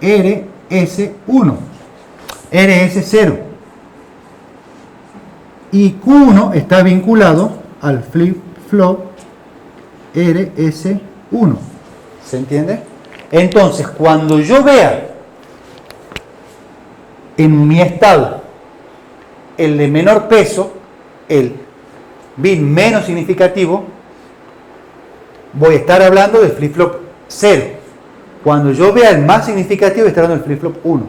RS1, RS0. Y Q1 está vinculado al flip-flop RS1. ¿Se entiende? Entonces, cuando yo vea en mi estado el de menor peso, el bit menos significativo, voy a estar hablando del flip-flop 0. Cuando yo vea el más significativo, voy a estar hablando del flip-flop 1.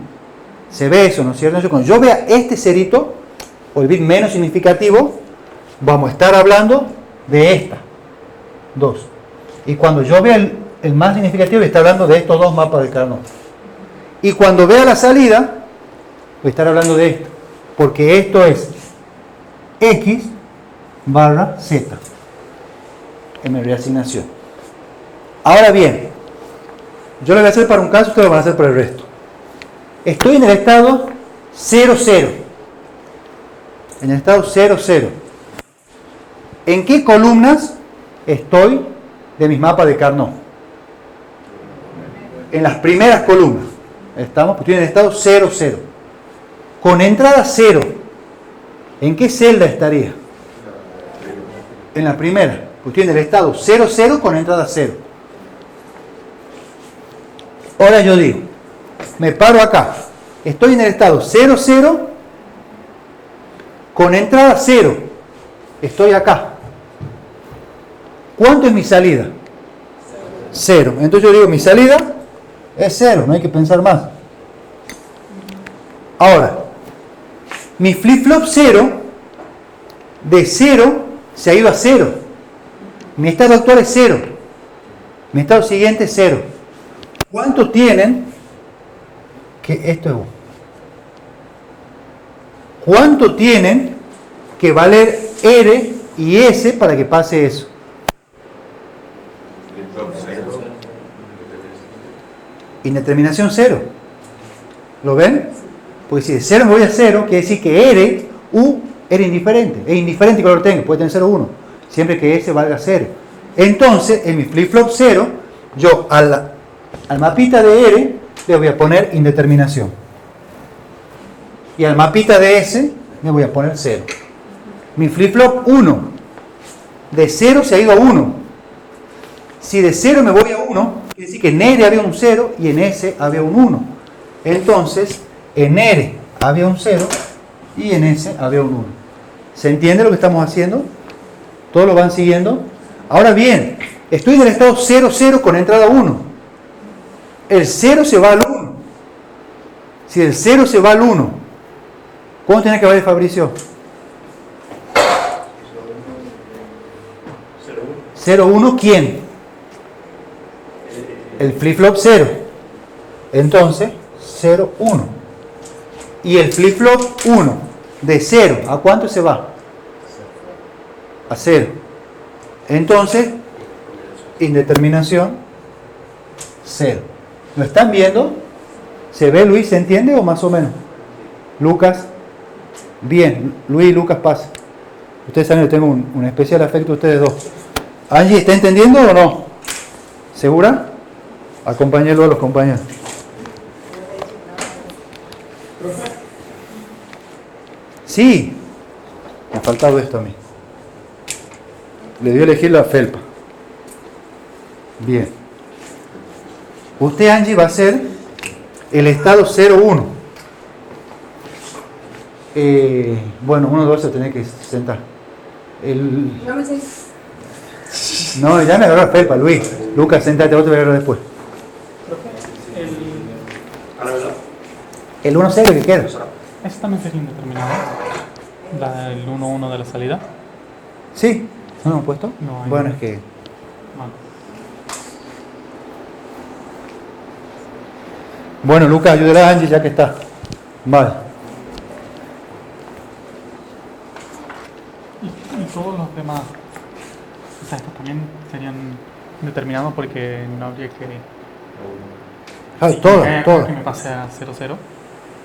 Se ve eso, ¿no es cierto? Entonces, cuando yo vea este cerito, o el bit menos significativo, vamos a estar hablando de esta, 2. Y cuando yo vea el más significativo, voy a estar hablando de estos dos mapas del Carnot. Y cuando vea la salida, voy a estar hablando de esto, porque esto es X barra Z en mi reasignación. Ahora bien, yo lo voy a hacer para un caso, ustedes lo van a hacer para el resto. Estoy en el estado 0, 0. En el estado 0, 0. ¿En qué columnas estoy de mis mapas de Carnot? En las primeras columnas. Estamos, estoy en el estado 0, 0. Con entrada 0. ¿En qué celda estaría? En la primera. Estoy en el estado 0, 0 con entrada 0. Ahora yo digo, me paro acá. Estoy en el estado 0, 0 con entrada 0. Estoy acá. ¿Cuánto es mi salida? 0. Entonces yo digo, mi salida es 0. No hay que pensar más. Ahora, mi flip-flop 0, de 0 se ha ido a 0. Mi estado actual es 0. Mi estado siguiente es 0. ¿Cuánto tienen que esto es 1? ¿Cuánto tienen que valer R y S para que pase eso? Indeterminación 0. ¿Lo ven? Porque si de 0 me voy a 0, quiere decir que R, U, era indiferente. Es indiferente que lo tenga, puede tener 0 o 1. Siempre que S valga 0. Entonces, en mi flip-flop 0, yo al mapita de R le voy a poner indeterminación. Y al mapita de S le voy a poner 0. Mi flip-flop 1, de 0 se ha ido a 1. Si de 0 me voy a 1, quiere decir que en R había un 0 y en S había un 1. Entonces, en R había un 0 y en S había un 1. ¿Se entiende lo que estamos haciendo? ¿Todos lo van siguiendo? Ahora bien, estoy en el estado 0, 0 con entrada 1. El 0 se va al 1. Si el 0 se va al 1, ¿cuánto tiene que valer Fabricio? 0, 1, ¿quién? El flip-flop 0. Entonces, 0, 1. Y el flip-flop 1, de 0, ¿a cuánto se va? A 0. Entonces, indeterminación 0. ¿Lo están viendo? ¿Se ve, Luis? ¿Se entiende o más o menos? Lucas. Bien, Luis y Lucas pasa. Ustedes saben que tengo un especial afecto a ustedes dos. Angie, ¿está entendiendo o no? ¿Segura? Acompáñenlo a los compañeros. Sí, me ha faltado esto a mí. Le dio a elegir la felpa. Bien. Usted, Angie, va a ser el estado 0,1. Bueno, 1, 2 se tiene que sentar. No me sé. No, ya me agarró la felpa, Luis. Lucas, sentate, otro voy a agarrar después. El 1, 0 que queda. ¿Ese también sería indeterminado? ¿El 1-1 de la salida? Sí, ¿no lo hemos puesto? No hay. Bueno, es que... Vale. Bueno, Lucas, ayúdale a Angie ya que está. Vale. Y todos los demás, o sea, estos también serían determinados porque no habría que... Ay, todas. Que me pase a 0-0.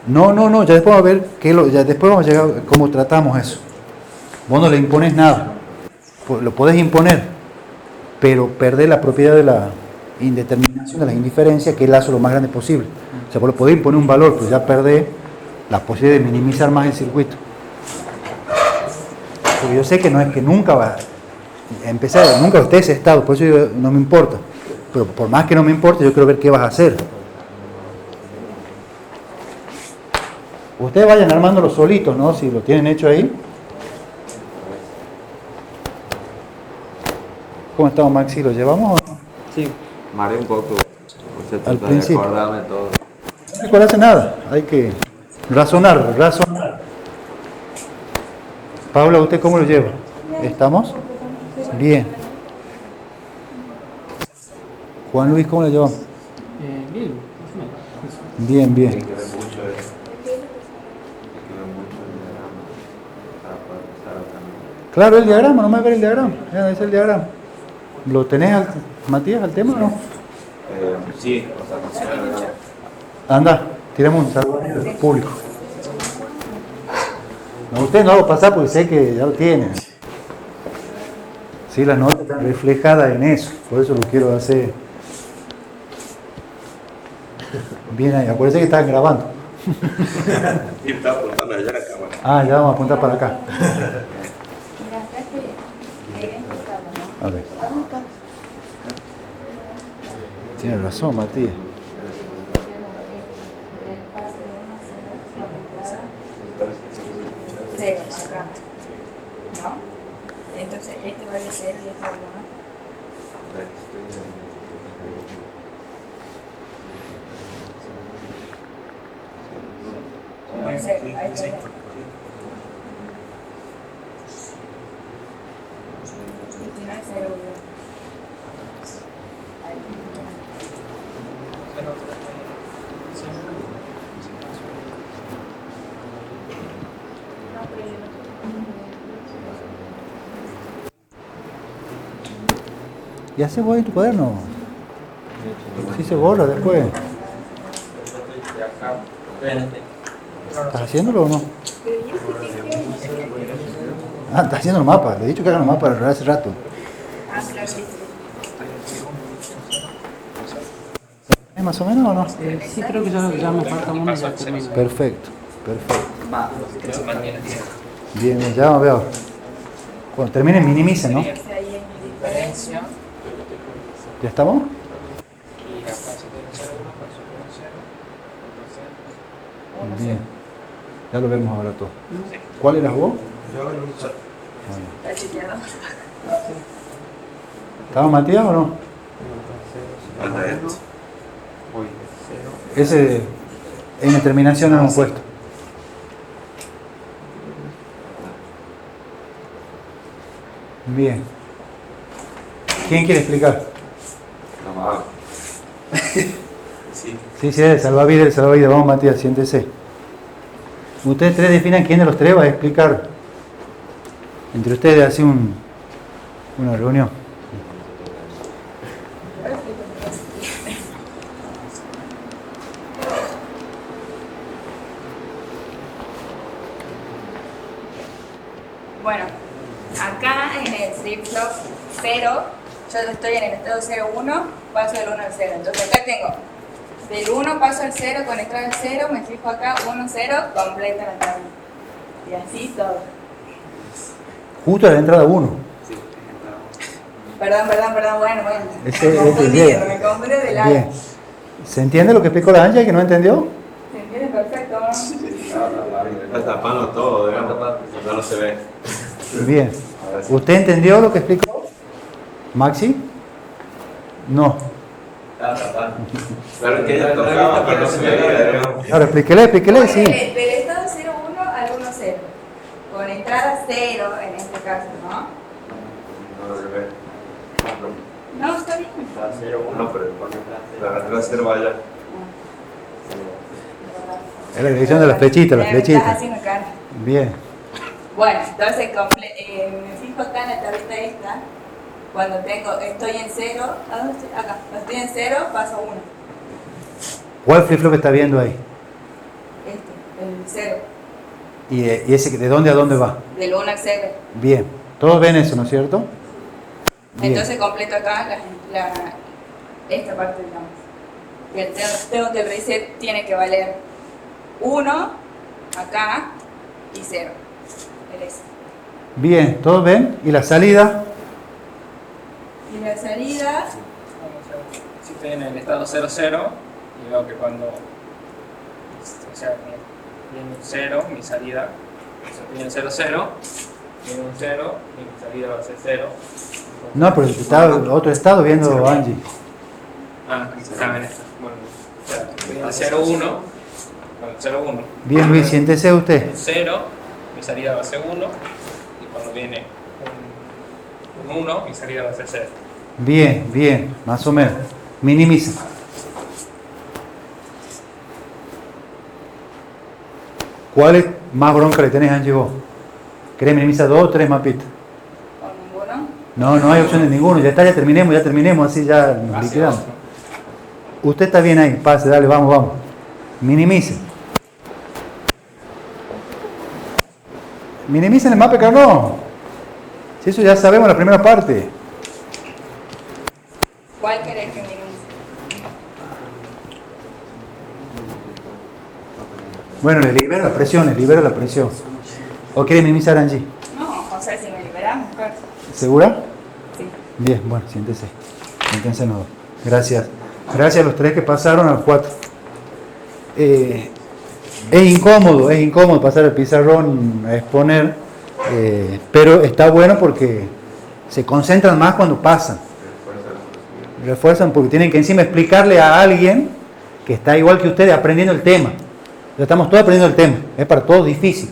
No, ya después vamos a ver ya después vamos a llegar a cómo tratamos eso. Vos no le impones nada. Lo podés imponer, pero perder la propiedad de la indeterminación, de la indiferencia, que es el lazo lo más grande posible. O sea, vos le podés imponer un valor, pero ya perdés la posibilidad de minimizar más el circuito. Porque yo sé que no es que nunca va a empezar, nunca esté ese estado, por eso yo, no me importa. Pero por más que no me importe, yo quiero ver qué vas a hacer. Ustedes vayan armándolo solitos, ¿no? Si lo tienen hecho ahí. ¿Cómo estamos, Maxi? ¿Lo llevamos o no? Sí, mareé un poco. Al principio. Acordarme todo. No recordarse nada. Hay que Razonar, razonar. Paula, ¿usted cómo lo lleva? ¿Estamos? Bien. Juan Luis, ¿cómo lo llevamos? Bien. Bien, bien. Claro, el diagrama, no me ver el diagrama. Ya, es el diagrama. ¿Lo tenés, Matías, al tema o no? Sí. Anda, tiramos un saludo al público. No, usted no lo pasa porque sé que ya lo tienen. Sí, las notas están reflejadas en eso, por eso lo quiero hacer. Bien ahí, acuérdense que están grabando. Y estaba apuntando allá la cámara. Ah, ya vamos a apuntar para acá. A ver. Tiene razón, Matías. Cero, acá. ¿No? Entonces, este vale 0 y este vale 1. Cero, ahí está. Y no hay 0, ¿Y hace vos en tu cuaderno? Sí se borra después. ¿Estás haciéndolo o no? Ah, estás haciendo el mapa. Le he dicho que haga el mapa hace rato. ¿Es más o menos o no? Sí, creo que ya me falta uno y ya termino. Perfecto, perfecto. Bien, bien, ya vamos a ver. Cuando termine minimicen, ¿no? ¿Ya estamos? Bien. Ya lo vemos ahora todo. ¿Cuál eras vos? ¿Estaba Matías o no? Ese en la terminación hemos puesto. Bien. ¿Quién quiere explicar? No, sí. Sí, el salvavidas. Vamos, Matías, siéntese. Ustedes tres definan quién de los tres va a explicar. Entre ustedes hace una reunión. Bueno, acá en el flip-flop 0, yo estoy en el estado 0-1, paso del 1 al 0. Entonces acá tengo del 1 paso al 0, conectar al 0, me fijo acá, 1, 0, completa la tabla. Y así todo. Justo a la entrada 1. Perdón, bueno. Me confundí de lado. Bien. ¿Se entiende lo que explicó la Anja y que no entendió? ¿Se entiende perfecto? Está tapando todo, digamos. No se ve. Bien. ¿Usted entendió lo que explicó? ¿Maxi? No. Está tapando. Claro que ella tocaba, pero no se veía, digamos. Ahora explíquele, sí. Del estado 0-1 al 1-0. Con entrada 0 en este caso, ¿no? No se ve. No, está bien. Está 0-1, pero la entrada 0 vaya. Es la dirección de las flechitas, las Estás flechitas. haciendo cara. Bien. Bueno, entonces me fijo acá en la tablita esta. Cuando estoy en 0, ¿a dónde estoy? Acá. Cuando estoy en 0, paso 1. ¿Cuál flip-flop está viendo ahí? El 0. ¿Y ese de dónde a dónde va? Del 1 al 0. Bien. Todos ven eso, ¿no es cierto? Bien. Entonces completo acá esta parte, digamos. Tengo que el reset tiene que valer 1 acá y 0. El S. Bien, ¿todos ven? ¿Y la salida? Y la salida, Si estoy en el estado 0, 0, y veo que cuando, o sea, viene un 0, mi salida, o sea, viene un 0, 0, viene un 0, y mi salida va a ser 0. No, pero está otro estado viendo Angie. Ah, está en esto. Bueno, o sea, viene el 0, 1, con el 0, 1. Bien, Luis, siéntese usted. Un 0, mi salida va a ser 1. Y cuando viene un 1, mi salida va a ser 0. Bien, bien, más o menos. Minimiza. ¿Cuál es más bronca le tenés, Angie, vos? ¿Querés minimizar 2 o 3 mapitas? ¿Con ninguno? No hay opción de ninguno. Ya está, ya terminemos, así ya nos liquidamos. Usted está bien ahí, pase, dale, vamos. Minimice. Minimicen el mapa, Carlos. Si eso ya sabemos la primera parte. ¿Cuál querés que minimice? Bueno, les libero la presión. ¿O quiere minimizar, Angie? No, o sea, si me liberamos, claro. ¿Segura? Sí. Bien, bueno, siéntese. Siéntense los dos. Gracias. Gracias a los 3 que pasaron al 4. Es incómodo pasar el pizarrón a exponer, pero está bueno porque se concentran más cuando pasan. Refuerzan porque tienen que encima explicarle a alguien que está igual que ustedes aprendiendo el tema. Ya estamos todos aprendiendo el tema, es para todos difícil.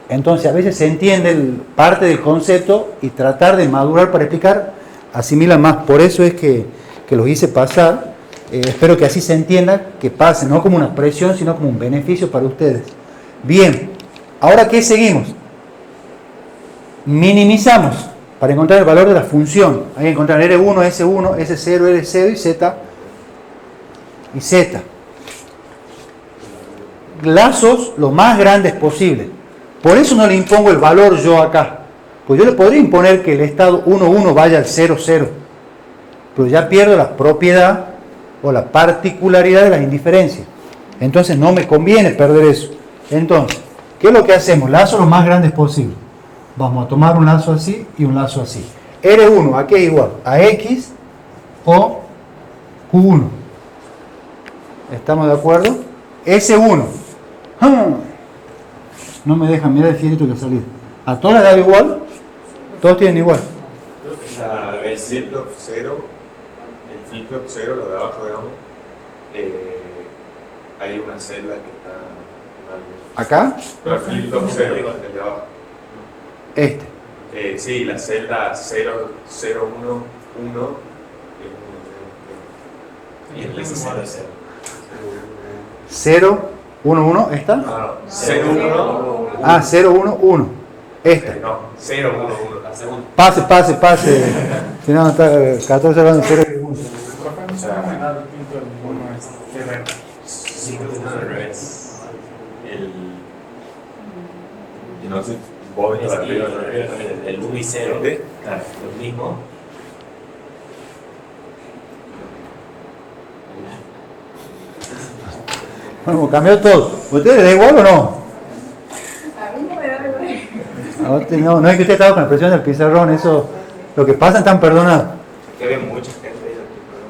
Entonces a veces se entiende parte del concepto y tratar de madurar para explicar asimila más. Por eso es que los hice pasar. Espero que así se entienda, que pasen, no como una presión, sino como un beneficio para ustedes. Bien, ahora ¿qué seguimos? Minimizamos para encontrar el valor de la función. Hay que encontrar R1, S1, S0, R0 y Z. Lazos lo más grandes posible. Por eso no le impongo el valor yo acá. Pues yo le podría imponer que el estado 1,1 vaya al 0,0. Pero ya pierdo la propiedad o la particularidad de las indiferencias. Entonces no me conviene perder eso. Entonces, ¿qué es lo que hacemos? Lazos lo más grandes posible. Vamos a tomar un lazo así y un lazo así. R1, ¿a qué es igual? A X o Q1. ¿Estamos de acuerdo? S1. No me dejan mirar el fierito que ha salido. ¿A todos les da igual? Todos tienen igual. El flip-flop 0, lo de abajo, digamos, hay una celda que está mal. ¿Acá? No, el flip-flop 0, el de abajo. Sí, la celda 0, 0, 1, 1, y el S0 es 0. 0, 1, 1, ¿esta? No, 0, 1, 1. Ah, 0, 1, 1. Esta. No, 0, 1, 1, la segunda. Pase. Si no, está 14 hablando 0 y 1. O sea, sí, creo que es al revés. Y no sé, vos ves el 1 y 0, claro, lo mismo. Bueno, cambió todo. ¿Ustedes les da igual o no? A mí no me da igual. No es que usted estaba con la presión del pizarrón, eso. Lo que pasa están perdonados. Que ve mucha gente ahí.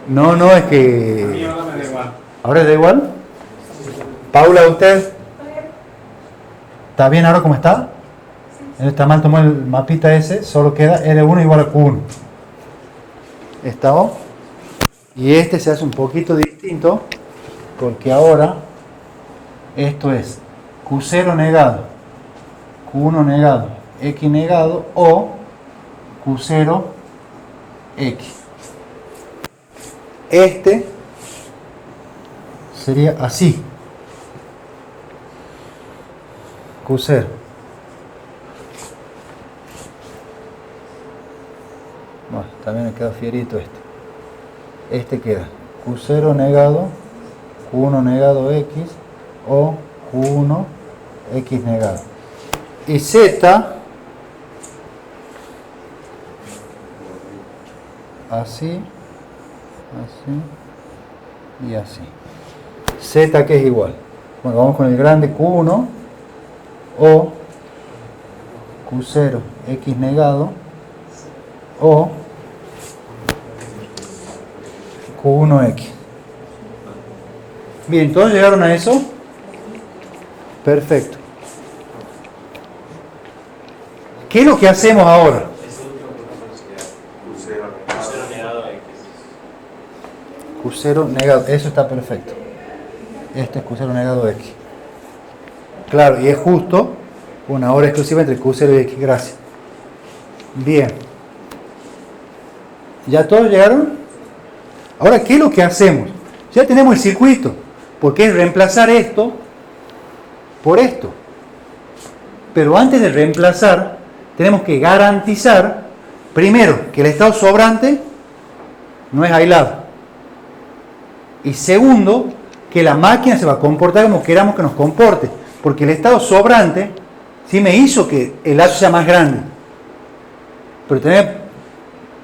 No, es que. A mí ahora me da igual. ¿Ahora les da igual? Paula, ¿usted? ¿Está bien ahora como está? Está mal, tomó el mapita ese, solo queda L1 igual a Q1. ¿Estamos? Y este se hace un poquito distinto, porque ahora esto es Q0 negado, Q1 negado, X negado o Q0 X. Este sería así. Q0. Bueno, también me queda fierito este. Este queda Q0 negado, Q1 negado X o Q1 X negado. Y Z, así, así y así. Z que es igual. Bueno, vamos con el grande Q1 o Q0 X negado o Q1X. Bien, ¿todos llegaron a eso? Perfecto. ¿Qué es lo que hacemos ahora? Q0 negado, eso está perfecto. Este es Q0 negado X. Claro, y es justo una hora exclusiva entre Q0 y X. Gracias. Bien. ¿Ya todos llegaron? Ahora, ¿qué es lo que hacemos? Ya tenemos el circuito, porque es reemplazar esto por esto. Pero antes de reemplazar, tenemos que garantizar, primero, que el estado sobrante no es aislado. Y segundo, que la máquina se va a comportar como queramos que nos comporte. Porque el estado sobrante sí me hizo que el lazo sea más grande. Pero también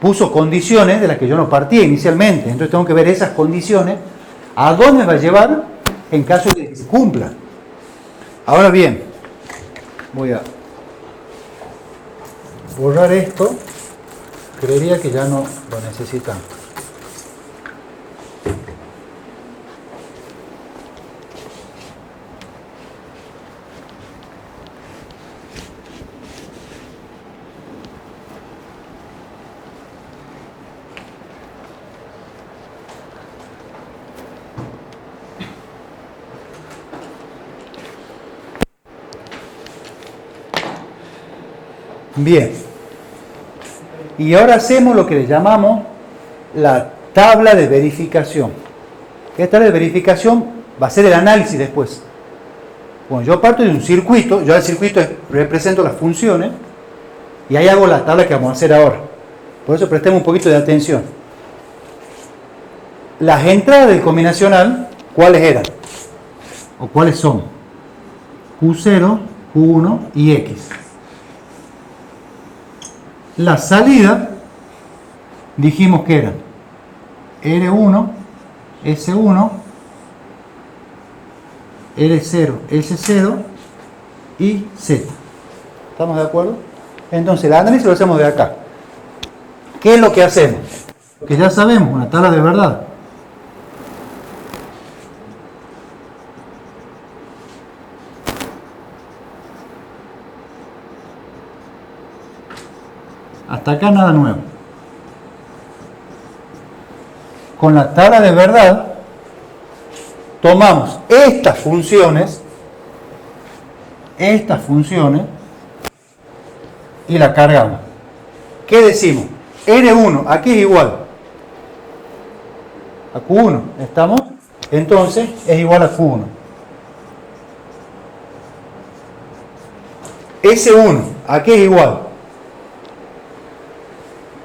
puso condiciones de las que yo no partía inicialmente. Entonces tengo que ver esas condiciones, a dónde me va a llevar en caso de que se cumpla. Ahora bien, voy a borrar esto. Creería que ya no lo necesitamos. Bien, y ahora hacemos lo que le llamamos la tabla de verificación. Esta tabla de verificación va a ser el análisis después. Bueno, yo parto de un circuito, yo al circuito represento las funciones y ahí hago la tabla que vamos a hacer ahora. Por eso prestemos un poquito de atención. Las entradas del combinacional, ¿cuáles eran? ¿O cuáles son? Q0, Q1 y X. La salida, dijimos que eran R1, S1, R0, S0 y Z. ¿Estamos de acuerdo? Entonces el análisis lo hacemos de acá. ¿Qué es lo que hacemos? Que ya sabemos, una tabla de verdad. Hasta acá nada nuevo. Con la tabla de verdad, tomamos estas funciones, y la cargamos. ¿Qué decimos? R1, aquí es igual a Q1, ¿estamos? Entonces es igual a Q1. S1, aquí es igual.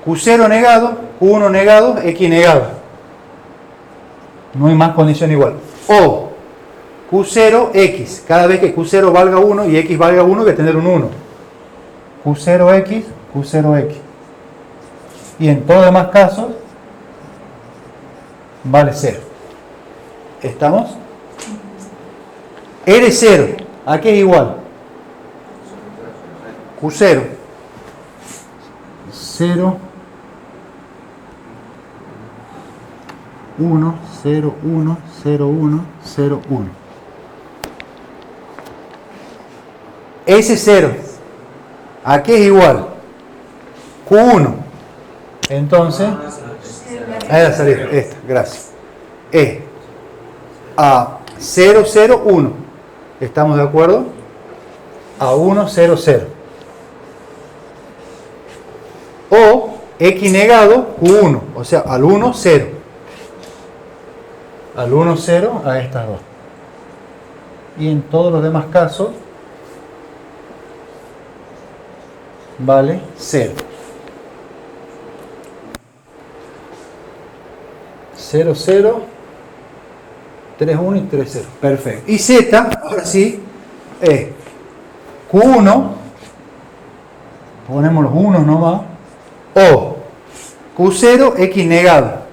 Q0 negado, Q1 negado, X negado. No hay más condición igual. O Q0, X. Cada vez que Q0 valga 1 y X valga 1, hay que tener un 1. Q0X, Q0X. Y en todos los demás casos, vale 0. ¿Estamos? R0, aquí es igual. Q0, 0, 1, 0, 1, 0, 1, 0, 1. S0, aquí es igual. Q1. Entonces, ahí va a salir esta, gracias. Es a 0, 0, 1. ¿Estamos de acuerdo? A 1, 0, 0. O X negado, Q1. O sea, al 1, 0. Al 1, 0 a estas dos. Y en todos los demás casos, vale 0. 0, 0, 3, 1 y 3, 0. Perfecto. Y Z, ahora sí, es Q1, ponemos los 1 nomás, o Q0, X negado.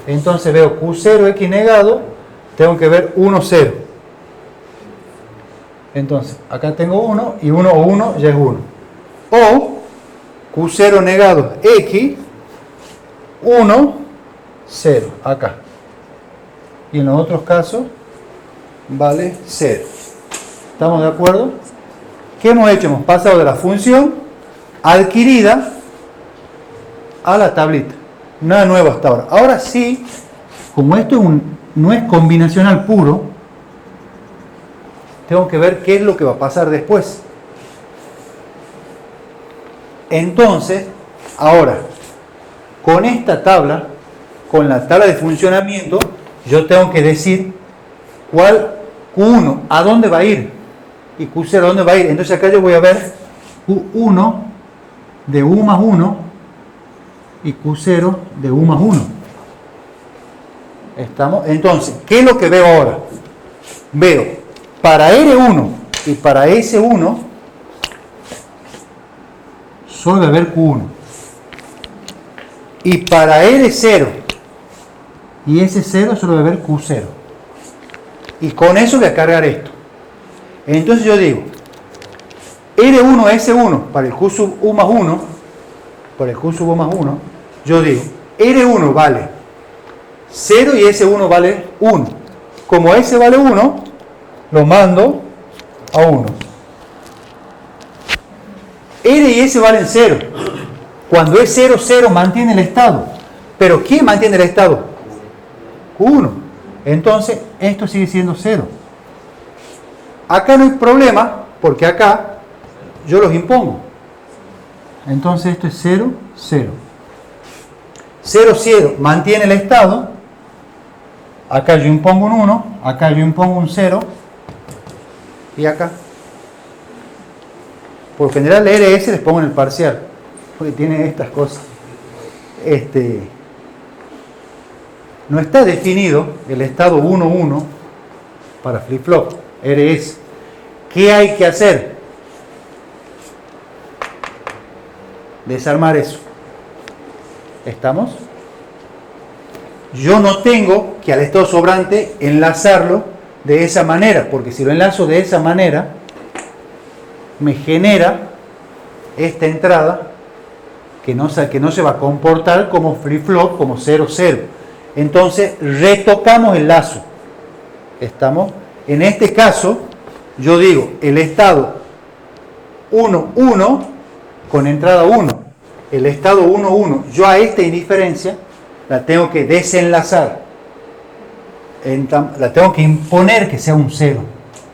Entonces veo Q0, X negado, tengo que ver 1, 0. Entonces, acá tengo 1 y 1 o 1 ya es 1. O Q0 negado, X, 1, 0, acá. Y en los otros casos, vale 0. ¿Estamos de acuerdo? ¿Qué hemos hecho? Hemos pasado de la función adquirida a la tablita. Nada nuevo hasta ahora. Ahora sí, como esto no es combinacional puro, tengo que ver qué es lo que va a pasar después. Entonces, ahora, con esta tabla, con la tabla de funcionamiento, yo tengo que decir cuál Q1, a dónde va a ir, y Q0 a dónde va a ir. Entonces acá yo voy a ver Q1 de U más 1 y Q0 de U más 1. ¿Estamos? Entonces, ¿qué es lo que veo ahora? Veo para R1 y para S1 solo va a haber Q1. Y para R0 y S0 solo va a haber Q0. Y con eso voy a cargar esto. Entonces yo digo, R1, S1 para el Q sub U más 1, para el Q sub U más 1, yo digo, R1 vale 0 y S1 vale 1. Como S vale 1, lo mando a 1. R y S valen 0. Cuando es 0, 0 mantiene el estado. ¿Pero quién mantiene el estado? Q1. Entonces, esto sigue siendo 0. Acá no hay problema, porque acá yo los impongo. Entonces, esto es 0, 0. 0, 0 mantiene el estado. Acá yo impongo un 1, acá yo impongo un 0. Y acá. Por general, RS les pongo en el parcial, porque tiene estas cosas. No está definido el estado 1, 1 para flip-flop, RS. ¿Qué hay que hacer? Desarmar eso. ¿Estamos? Yo no tengo que al estado sobrante enlazarlo de esa manera, porque si lo enlazo de esa manera, me genera esta entrada que no se va a comportar como flip-flop, como 0, 0. Entonces, retocamos el lazo. ¿Estamos? En este caso, yo digo, el estado 1, 1 con entrada 1. El estado 1, 1. Yo a esta indiferencia la tengo que desenlazar. La tengo que imponer que sea un 0.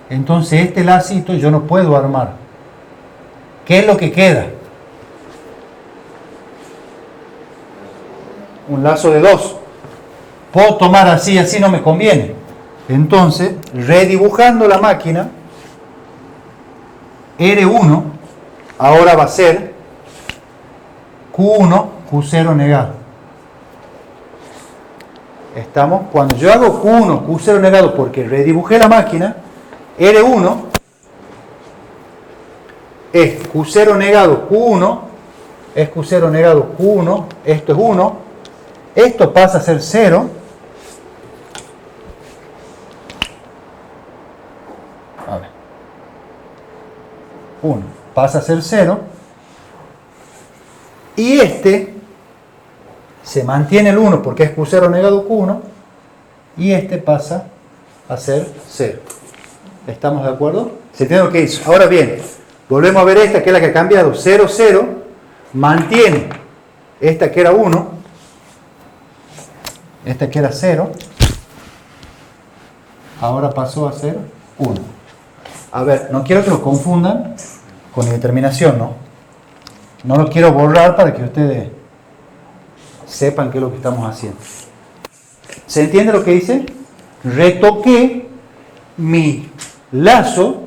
Entonces, este lacito yo no puedo armar. ¿Qué es lo que queda? Un lazo de 2. Puedo tomar así, así no me conviene. Entonces, redibujando la máquina, R1 ahora va a ser Q1, Q0 negado. ¿Estamos? Cuando yo hago Q1, Q0 negado porque redibujé la máquina, R1 es Q0 negado Q1, es Q0 negado Q1, esto es 1, esto pasa a ser 0, a ver, 1 pasa a ser 0, y este se mantiene el 1 porque es Q0 negado Q1, y este pasa a ser 0. ¿Estamos de acuerdo? Se tiene lo que hizo. Ahora bien, volvemos a ver esta que es la que ha cambiado. 0, 0, mantiene esta que era 1, esta que era 0, ahora pasó a ser 1. A ver, no quiero que lo confundan con indeterminación, ¿no? No lo quiero borrar para que ustedes sepan qué es lo que estamos haciendo. ¿Se entiende lo que dice? Retoqué mi lazo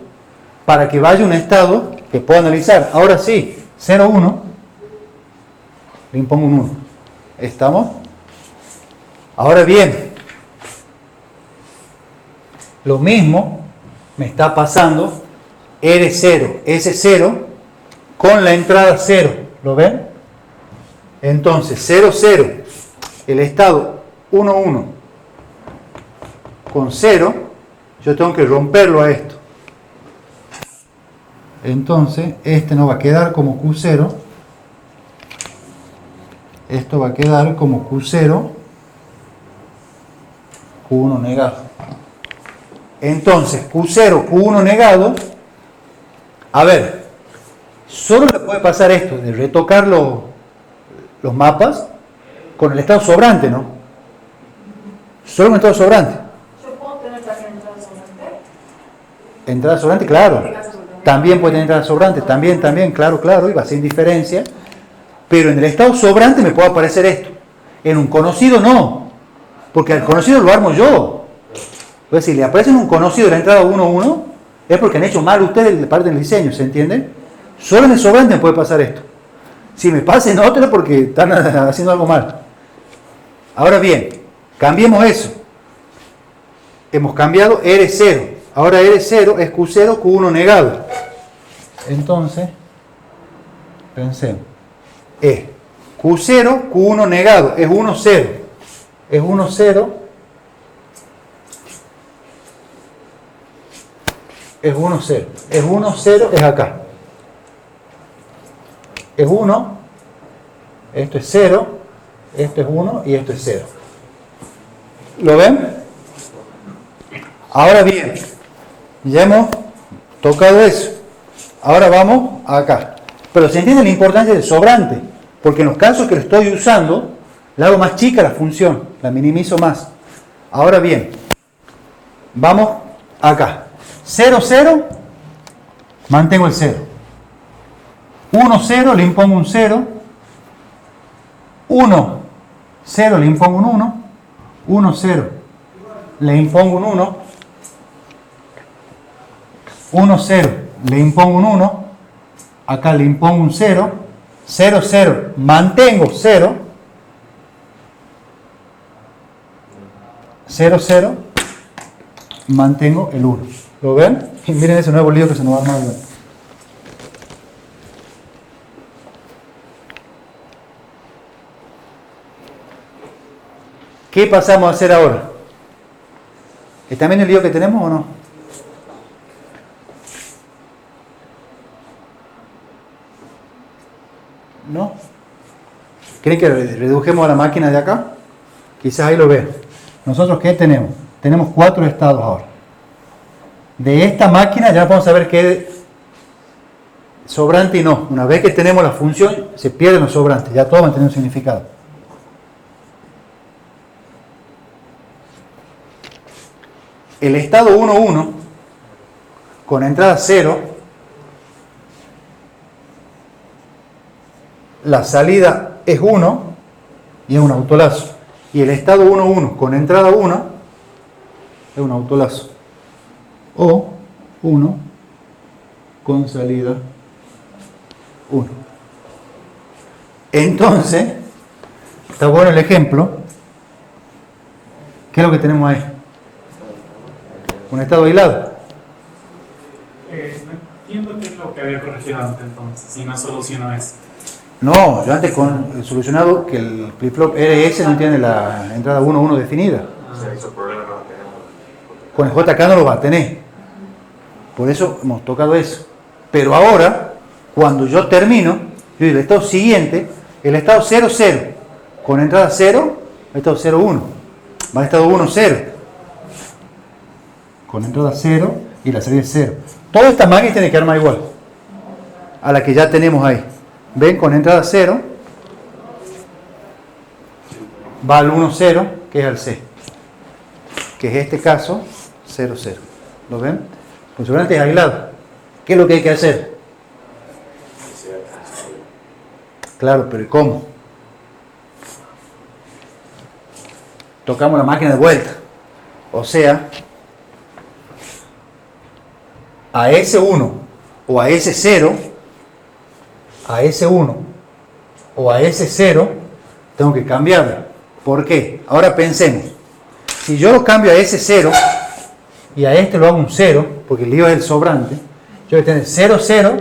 para que vaya a un estado que pueda analizar. Ahora sí, 0, 1, le impongo un 1. ¿Estamos? Ahora bien, lo mismo me está pasando R0, S0 con la entrada 0. ¿Lo ven? Entonces, 0, 0, el estado 1, 1 con 0, yo tengo que romperlo a esto. Entonces, este no va a quedar como Q0, esto va a quedar como Q0, Q1 negado. Entonces, Q0, Q1 negado, a ver, solo le puede pasar esto, de retocar los mapas con el estado sobrante, ¿no? Solo un estado sobrante. ¿Yo puedo tener también entrada sobrante? Entrada sobrante, claro. También puede tener entrada sobrante, también, claro, y va sin diferencia. Pero en el estado sobrante me puede aparecer esto. En un conocido no, porque al conocido lo armo yo. Entonces, si le aparece en un conocido la entrada 1, 1, es porque han hecho mal ustedes de parte del diseño, ¿se entiende? Solo en el sobrante me puede pasar esto. Si me pasa en otro es porque están haciendo algo mal. Ahora bien, cambiemos eso. Hemos cambiado R0. Ahora R0 es Q0, Q1 negado. Entonces, pensemos. Es Q0, Q1 negado. Es 1, 0. Es 1, 0. Es 1, 0. Es 1, 0, es acá. Es 1. Esto es 0. Esto es 1 y esto es 0. ¿Lo ven? Ahora bien, ya hemos tocado eso. Ahora vamos acá. Pero se entiende la importancia del sobrante, porque en los casos que lo estoy usando, le hago más chica la función, la minimizo más. Ahora bien, vamos acá. 0, 0, mantengo el 0. 1, 0, le impongo un 0. 1, 0, le impongo un 1. 1, 0, le impongo un 1. 1, 0, le impongo un 1. Acá le impongo un 0. 0, 0, mantengo 0. 0, 0, mantengo el 1. ¿Lo ven? Y miren ese nuevo lío que se nos va a armar. ¿Qué pasamos a hacer ahora? ¿Está bien el lío que tenemos o no? ¿No? ¿Creen que redujemos a la máquina de acá? Quizás ahí lo vean. ¿Nosotros qué tenemos? Tenemos 4 estados ahora. De esta máquina ya vamos a ver qué sobrante y no. Una vez que tenemos la función, se pierden los sobrantes. Ya todo va a tener un significado. El estado 1, 1, con entrada 0, la salida es 1 y es un autolazo. Y el estado 1, 1, con entrada 1, es un autolazo. O 1 con salida 1. Entonces, está bueno el ejemplo. ¿Qué es lo que tenemos ahí? Un estado aislado. No entiendo qué es lo que había corregido antes, entonces, si no soluciono eso. No, yo antes he solucionado que el flip-flop RS no tiene la entrada 1, 1 definida. Con el JK no lo va a tener. Por eso hemos tocado eso. Pero ahora, cuando yo termino, yo digo el estado siguiente, el estado 0, 0, con entrada 0, el estado 0, 1. Va al estado 1, 0. Con entrada 0 y la salida es 0. Toda esta máquina tiene que armar igual a la que ya tenemos ahí. ¿Ven? Con entrada 0 va al 1, 0, que es al C, que es este caso 0, 0. ¿Lo ven? Pues sobrante es aislado. ¿Qué es lo que hay que hacer? Claro, pero ¿y cómo? Tocamos la máquina de vuelta. O sea, a S1 o a S0, a S1 o a S0, tengo que cambiarlo. ¿Por qué? Ahora pensemos. Si yo lo cambio a S0 y a este lo hago un 0, porque el lío es el sobrante, yo voy a tener 0, 0,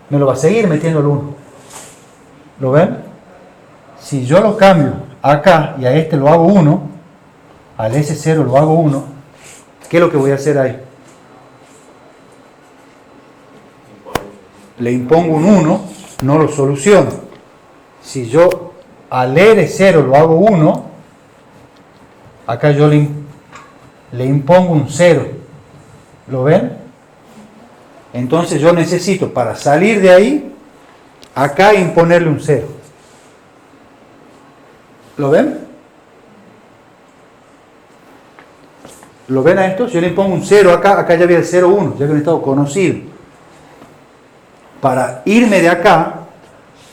me lo va a seguir metiendo el 1. ¿Lo ven? Si yo lo cambio acá y a este lo hago 1, al S0 lo hago 1, ¿qué es lo que voy a hacer ahí? Le impongo un 1, no lo soluciono. Si yo al R0 lo hago 1, acá yo le impongo un 0. ¿Lo ven? Entonces yo necesito, para salir de ahí, acá imponerle un 0. ¿Lo ven? ¿Lo ven a esto? Si yo le pongo un 0 acá, acá ya había el 0, 1, ya que es un estado conocido. Para irme de acá,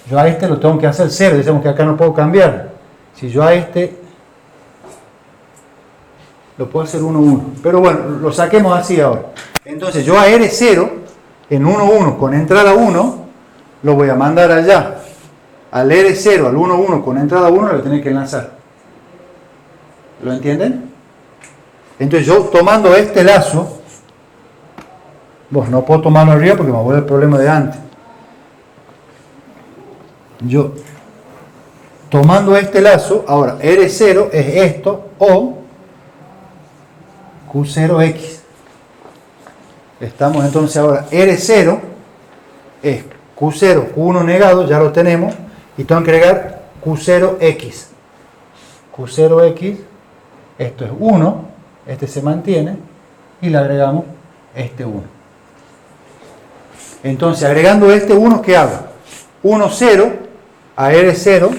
yo a este lo tengo que hacer 0, decimos que acá no puedo cambiar. Si yo a este lo puedo hacer 1, 1. Pero bueno, lo saquemos así ahora. Entonces yo a R0, en 1, 1, con entrada 1, lo voy a mandar allá. Al R0, al 1, 1, con entrada 1, lo voy a tener que enlazar. ¿Lo entienden? Entonces yo tomando este lazo, bueno, no puedo tomarlo arriba porque me vuelve el problema de antes. Yo, tomando este lazo, ahora R0 es esto o Q0X. Estamos entonces ahora, R0 es Q0, Q1 negado, ya lo tenemos, y tengo que agregar Q0X. Q0X, esto es 1, este se mantiene, y le agregamos este 1. Entonces, agregando este 1, ¿qué hago? 1, 0, a R0,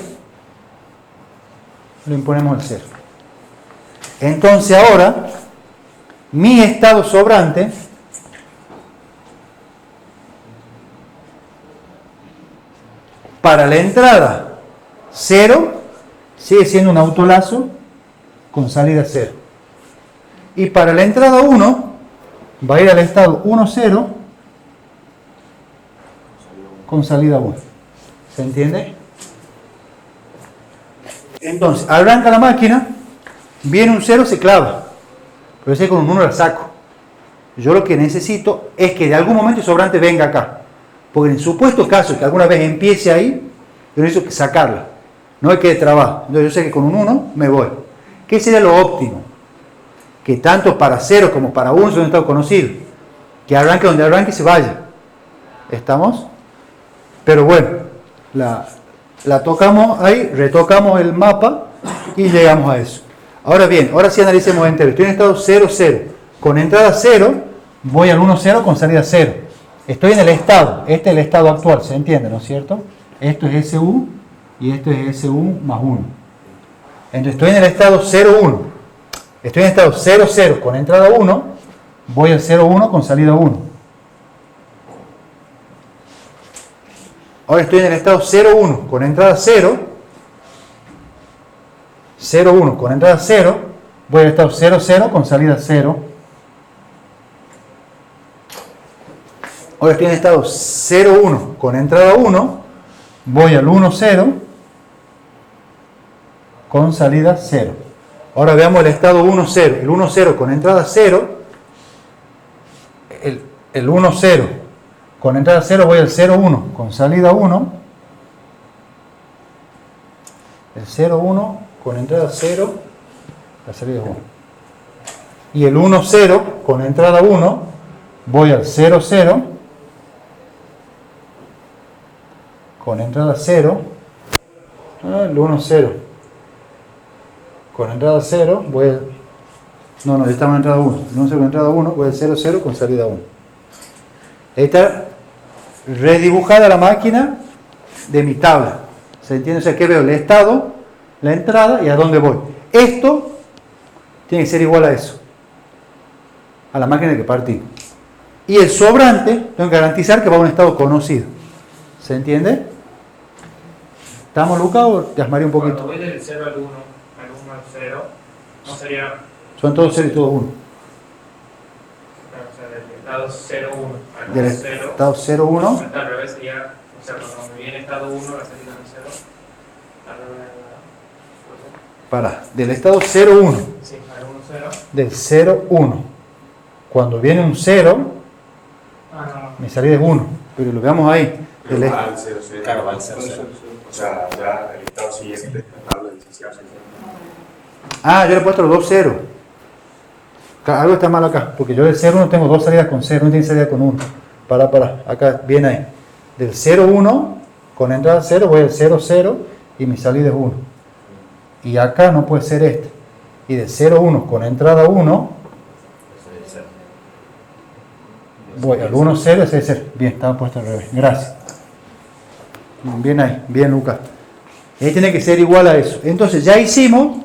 le imponemos el 0. Entonces ahora, mi estado sobrante para la entrada 0 sigue siendo un autolazo con salida 0. Y para la entrada 1 va a ir al estado 1, 0 con salida 1. ¿Se entiende? Entonces, arranca la máquina, viene un 0, se clava. Pero ese con un 1 la saco. Yo lo que necesito es que de algún momento el sobrante venga acá. Porque en el supuesto caso que alguna vez empiece ahí, yo necesito que sacarla. No hay que trabajo. Entonces yo sé que con un 1 me voy. ¿Qué sería lo óptimo? Que tanto para 0 como para 1 son un estado conocido. Que arranque donde arranque y se vaya. ¿Estamos? Pero bueno, la tocamos ahí, retocamos el mapa y llegamos a eso. Ahora bien, ahora sí analicemos entero. Estoy en estado 0, 0. Con entrada 0, voy al 1, 0 con salida 0. Estoy en el estado. Este es el estado actual, ¿se entiende, no es cierto? Esto es SU y esto es SU más 1. Entonces estoy en el estado 0, 1. Estoy en el estado 0, 0 con entrada 1, voy al 0, 1 con salida 1. Ahora estoy en el estado 0, 1 con entrada 0, 0, 1 con entrada 0, voy al estado 0, 0 con salida 0. Ahora estoy en el estado 0, 1 con entrada 1, voy al 1, 0 con salida 0. Ahora veamos el estado 1, 0. El 1, 0 con entrada 0, el 1, 0 con entrada 0 voy al 0, 1 con salida 1. El 0, 1 con entrada 0, la salida es 1. Y el 1, 0 con entrada 1, voy al 0, 0 con entrada 0. El 1, 0 con entrada 0, voy al... No, ya estamos en entrada 1. El 1, 0 con entrada 1, voy al 0, 0 con salida 1. Ahí está redibujada la máquina de mi tabla. ¿Se entiende? O sea, que veo el estado, la entrada y a dónde voy. Esto tiene que ser igual a eso, a la máquina que partí. Y el sobrante, tengo que garantizar que va a un estado conocido. ¿Se entiende? ¿Estamos, Lucas, o te asmaré un poquito? Cuando voy del 0 al 1, al 1 al 0, no sería... Son todos 0 y todos 1. O sea, del estado 0, 1 al Del 0. estado 0, 1. Al revés sería, o sea, cuando me viene estado 1, la salida es 0. Para, del estado 0, 1. Sí, al 1, 0. Del 0, 1. Cuando viene un 0, mi salida es 1. Pero lo veamos ahí. Pero va al 0, 0. Claro, va al 0, 0. O sea, ya el estado siguiente, la tabla dice si hace 0. Ah, yo le he puesto los 2 0. Algo está mal acá, porque yo del 0, 1 tengo 2 salidas con 0, no tiene salida con 1. Para, acá, bien ahí. Del 0, 1, con entrada 0, voy al 0, 0 y mi salida es 1. Y acá no puede ser este. Y del 0, 1, con entrada 1, voy al 1, 0, ese es 0. Bien, estaba puesto al revés. Gracias. Bien ahí, bien, Lucas. Ahí tiene que ser igual a eso. Entonces ya hicimos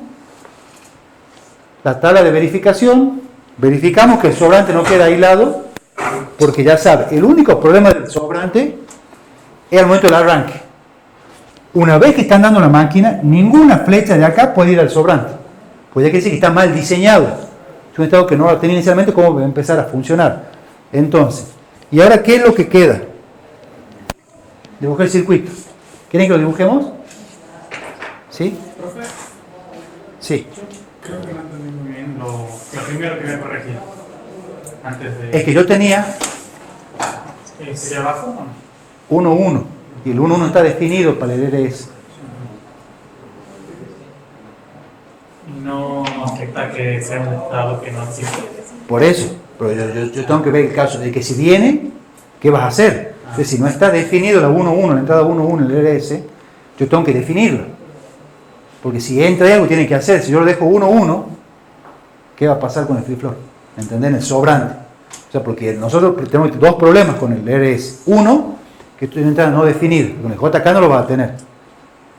la tabla de verificación Verificamos que el sobrante no queda aislado, porque ya sabe, el único problema del sobrante es el momento del arranque. Una vez que están dando la máquina, ninguna flecha de acá puede ir al sobrante. Pues ya quiere decir que está mal diseñado. Es un estado que no lo tenía inicialmente, ¿cómo va a empezar a funcionar? Entonces, ¿y ahora qué es lo que queda? Dibujar el circuito. ¿Quieren que lo dibujemos? ¿Sí? Profe, Sí. creo que no entendí muy bien lo primero que voy a corregir. Antes de... Es que yo tenía ¿Sería abajo o no? 1, 1. Y el 1, 1 está definido para el RS. No afecta que sea un estado que no existe. Por eso. Pero yo tengo que ver el caso de que si viene, ¿qué vas a hacer? Entonces, si no está definido la 1, 1, la entrada 1, 1 en el RS, yo tengo que definirlo. Porque si entra algo, tiene que hacer. Si yo lo dejo 1, 1, ¿qué va a pasar con el flip-flop? ¿Entendés? En el sobrante. O sea, porque nosotros tenemos dos problemas con el RS. Uno, que estoy en entrada no definida. Con el JK no lo va a tener.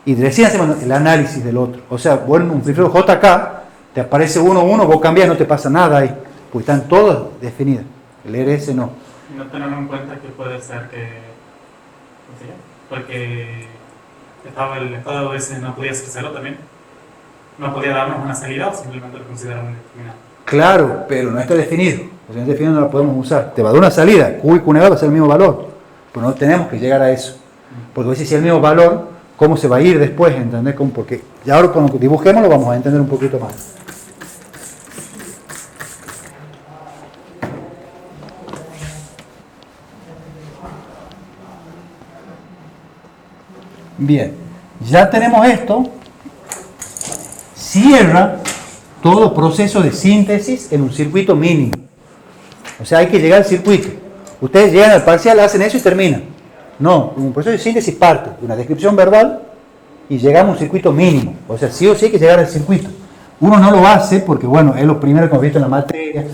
Y recién hacemos el análisis del otro. O sea, bueno, un flip-flop JK, te aparece 1, 1, vos cambiás, no te pasa nada ahí. Porque están todas definidas. El RS no. Y no tener en cuenta que puede ser que... ¿cómo se llama? Porque el estado ese no podía ser cero también. No podía darnos una salida o simplemente lo consideramos indeterminado. Claro, pero no está definido. O sea, no está definido, no lo podemos usar. Te va a dar una salida. Q y Q negado va a ser el mismo valor. Pero no tenemos que llegar a eso. Porque si es el mismo valor, ¿cómo se va a ir después? ¿Entendés? Porque ya ahora cuando dibujemos lo vamos a entender un poquito más. Bien, ya tenemos esto. Cierra todo proceso de síntesis en un circuito mínimo. O sea, hay que llegar al circuito. Ustedes llegan al parcial, hacen eso y terminan. No, un proceso de síntesis parte de una descripción verbal y llegamos a un circuito mínimo. O sea, sí o sí hay que llegar al circuito. Uno no lo hace porque, bueno, es lo primero que hemos visto en la materia.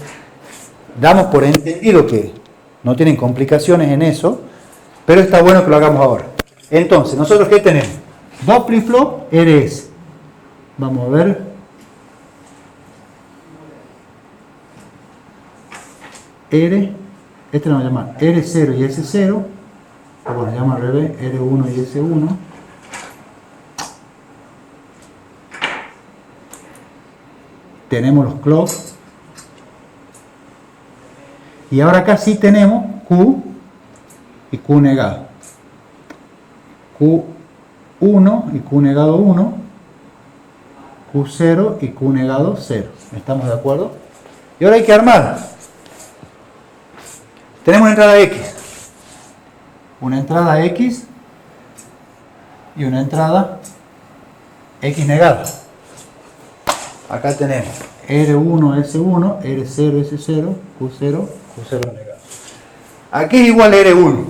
Damos por entendido que no tienen complicaciones en eso, pero está bueno que lo hagamos ahora. Entonces, ¿nosotros qué tenemos? Dos flip-flop RS. Vamos a ver. Este lo vamos a llamar R0 y S0. O bueno, llama al revés, R1 y S1. Tenemos los clocks. Y ahora acá sí tenemos Q y Q negado. Q1 y Q negado 1, Q0 y Q negado 0. ¿Estamos de acuerdo? Y ahora hay que armar. Tenemos una entrada X. Una entrada X y una entrada X negada. Acá tenemos R1, S1, R0, S0, Q0, Q0 negado. Aquí es igual a R1.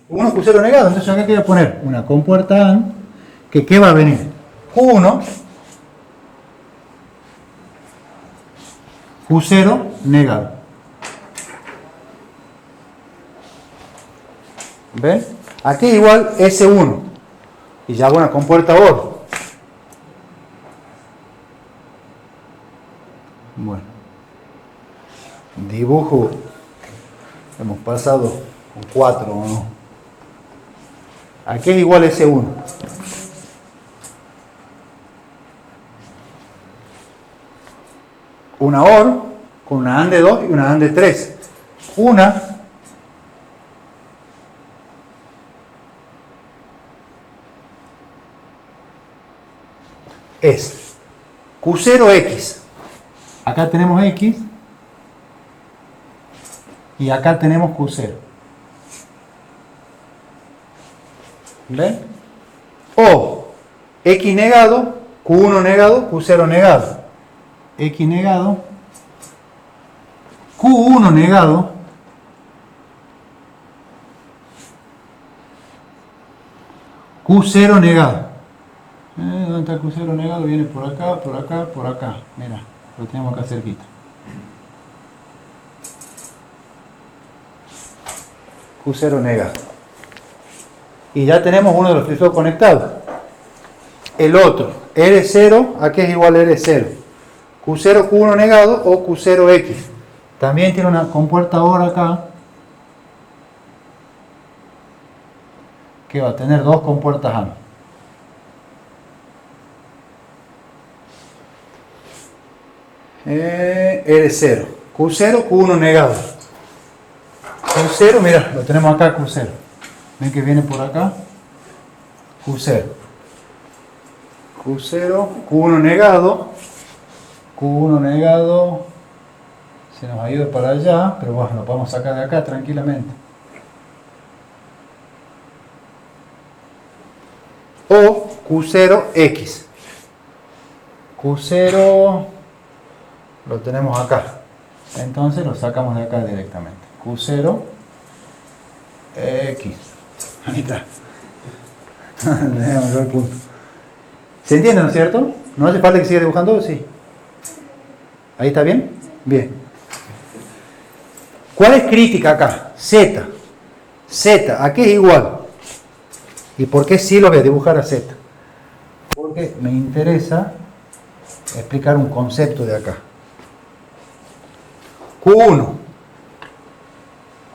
1 Q0 negado, entonces acá quiero poner una compuerta AND, que ¿qué va a venir? Q1, Q0 negado. ¿Ven? Aquí igual S1, y ya hago una compuerta OR. Bueno, dibujo, hemos pasado con 4, ¿o no? Aquí es igual a S1. Una OR con una AND de 2 y una AND de 3. Una es Q0X. Acá tenemos X y acá tenemos Q0. ¿Ven? O X negado, Q1 negado, Q0 negado. X negado, Q1 negado, Q0 negado. ¿Dónde está el Q0 negado? Viene por acá, por acá, por acá. Mira, lo tenemos acá cerquita. Q0 negado. Y ya tenemos uno de los flip-flops conectados. El otro R0, ¿a qué es igual R0? Q0, Q1 negado o Q0X. También tiene una compuerta ahora acá, que va a tener dos compuertas A. R0, Q0, Q1 negado. Q0, mira, lo tenemos acá Q0. Ven que viene por acá. Q0. Q0, Q1 negado. Q1 negado. Se nos ha ido para allá, pero bueno, lo podemos sacar de acá tranquilamente. O Q0X. Q0 lo tenemos acá. Entonces lo sacamos de acá directamente. Q0X. Ahí está. Déjame ver el punto. ¿Se entiende, no es cierto? ¿No hace falta que siga dibujando? Sí. ¿Ahí está bien? Bien. ¿Cuál es crítica acá? Z. Z, ¿a qué es igual? ¿Y por qué sí lo voy a dibujar a Z? Porque me interesa explicar un concepto de acá. Q1.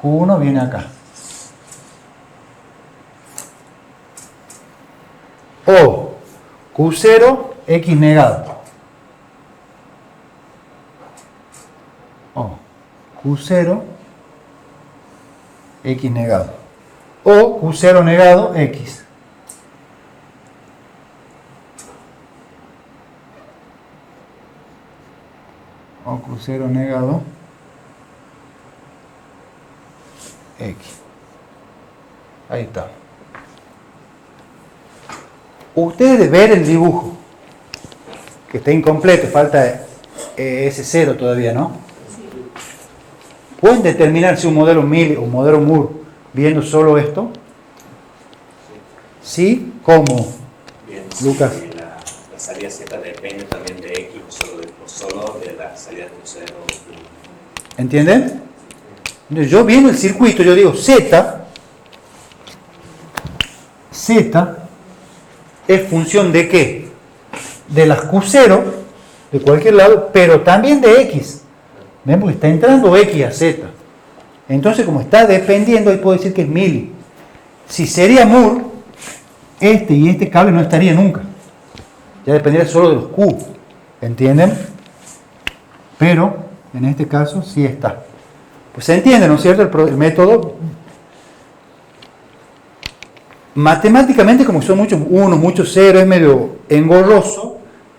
Q1 viene acá. O Q0, X negado. O Q0, X negado. O Q0 negado, X. O Q0 negado, X. Ahí está. Ustedes de ver el dibujo, que está incompleto, falta ese 0 todavía, ¿no? ¿Pueden determinar si un modelo Mille o un modelo Moore viendo solo esto? ¿Sí? ¿Cómo? Bien, Lucas. si la salida Z depende también de X o solo de la salida de Q0. ¿Entienden? Entonces, yo viendo el circuito, yo digo Z es función de ¿qué? De las Q0, de cualquier lado, pero también de X. ¿Ven? Porque está entrando X a Z. Entonces, como está dependiendo, ahí puedo decir que es Mille. Si sería Moore, este y este cable no estaría nunca. Ya dependería solo de los Q. ¿Entienden? Pero, en este caso, sí está. Pues se entiende, ¿no es cierto? El método. Matemáticamente, como son muchos unos, muchos ceros, es medio engorroso,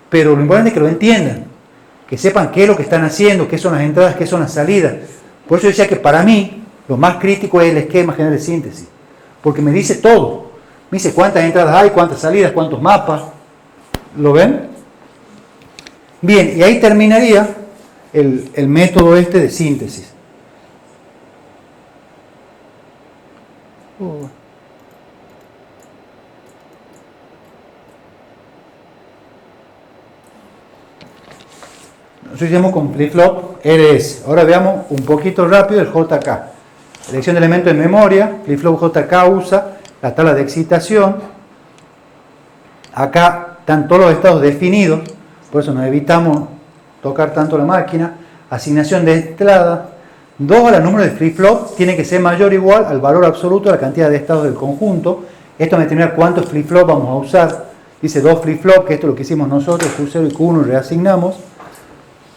pero lo importante es que lo entiendan, que sepan qué es lo que están haciendo, qué son las entradas, qué son las salidas. Por eso decía que para mí lo más crítico es el esquema general de síntesis, porque me dice todo. Me dice cuántas entradas hay, cuántas salidas, cuántos mapas. ¿Lo ven? Bien, y ahí terminaría el método este de síntesis. Nosotros hicimos con flip-flop RS. Ahora veamos un poquito rápido el JK. Elección de elementos en memoria. Flip-flop JK usa la tabla de excitación. Acá están todos los estados definidos. Por eso nos evitamos tocar tanto la máquina. Asignación de entrada. 2 al número de flip-flop tiene que ser mayor o igual al valor absoluto de la cantidad de estados del conjunto. Esto me determina cuántos flip-flop vamos a usar. Dice 2 flip-flop, que esto es lo que hicimos nosotros, Q0 y Q1 reasignamos.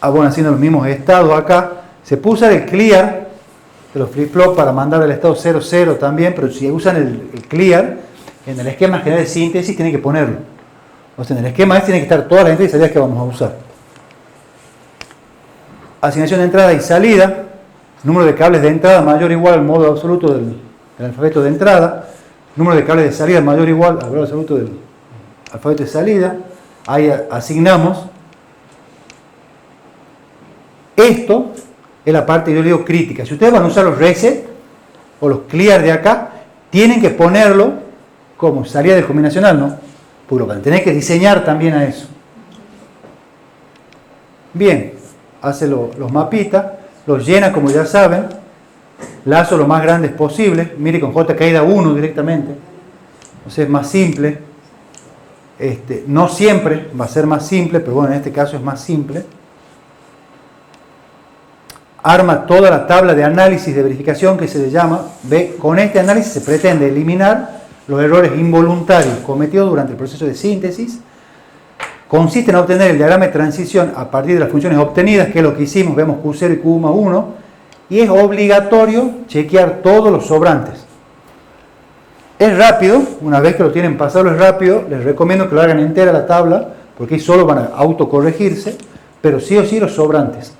Bueno, haciendo los mismos estados acá. Se puso el clear de los flip-flop para mandar al estado 00 también, pero si usan el clear, en el esquema general de síntesis tienen que ponerlo. O sea, en el esquema tiene que estar todas las entradas y salidas que vamos a usar. Asignación de entrada y salida. Número de cables de entrada mayor o igual al módulo absoluto del alfabeto de entrada. Número de cables de salida mayor o igual al valor absoluto del alfabeto de salida. Ahí asignamos. Esto es la parte que yo le digo crítica. Si ustedes van a usar los reset o los clear de acá, tienen que ponerlo como salida del combinacional, ¿no? Porque lo van a tener que diseñar también a eso. Bien, hace los mapitas, los llena como ya saben, lazo lo más grandes posible. Mire con J caída 1 directamente. O sea, es más simple. No siempre va a ser más simple, pero bueno, en este caso es más simple. Arma toda la tabla de análisis de verificación que se le llama. ¿Ve? Con este análisis se pretende eliminar los errores involuntarios cometidos durante el proceso de síntesis. Consiste en obtener el diagrama de transición a partir de las funciones obtenidas, que es lo que hicimos, vemos Q0 y Q1 más 1, y es obligatorio chequear todos los sobrantes. Es rápido, una vez que lo tienen pasado es rápido, les recomiendo que lo hagan entera la tabla, porque ahí solo van a autocorregirse, pero sí o sí los sobrantes.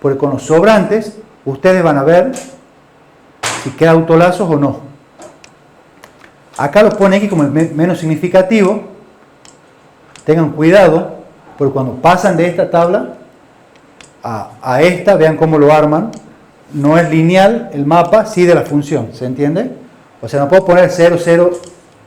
Porque con los sobrantes ustedes van a ver si queda autolazos o no. Acá los pone aquí como el menos significativo. Tengan cuidado, porque cuando pasan de esta tabla a esta, vean cómo lo arman. No es lineal el mapa, sí de la función, ¿se entiende? O sea, no puedo poner 0, 0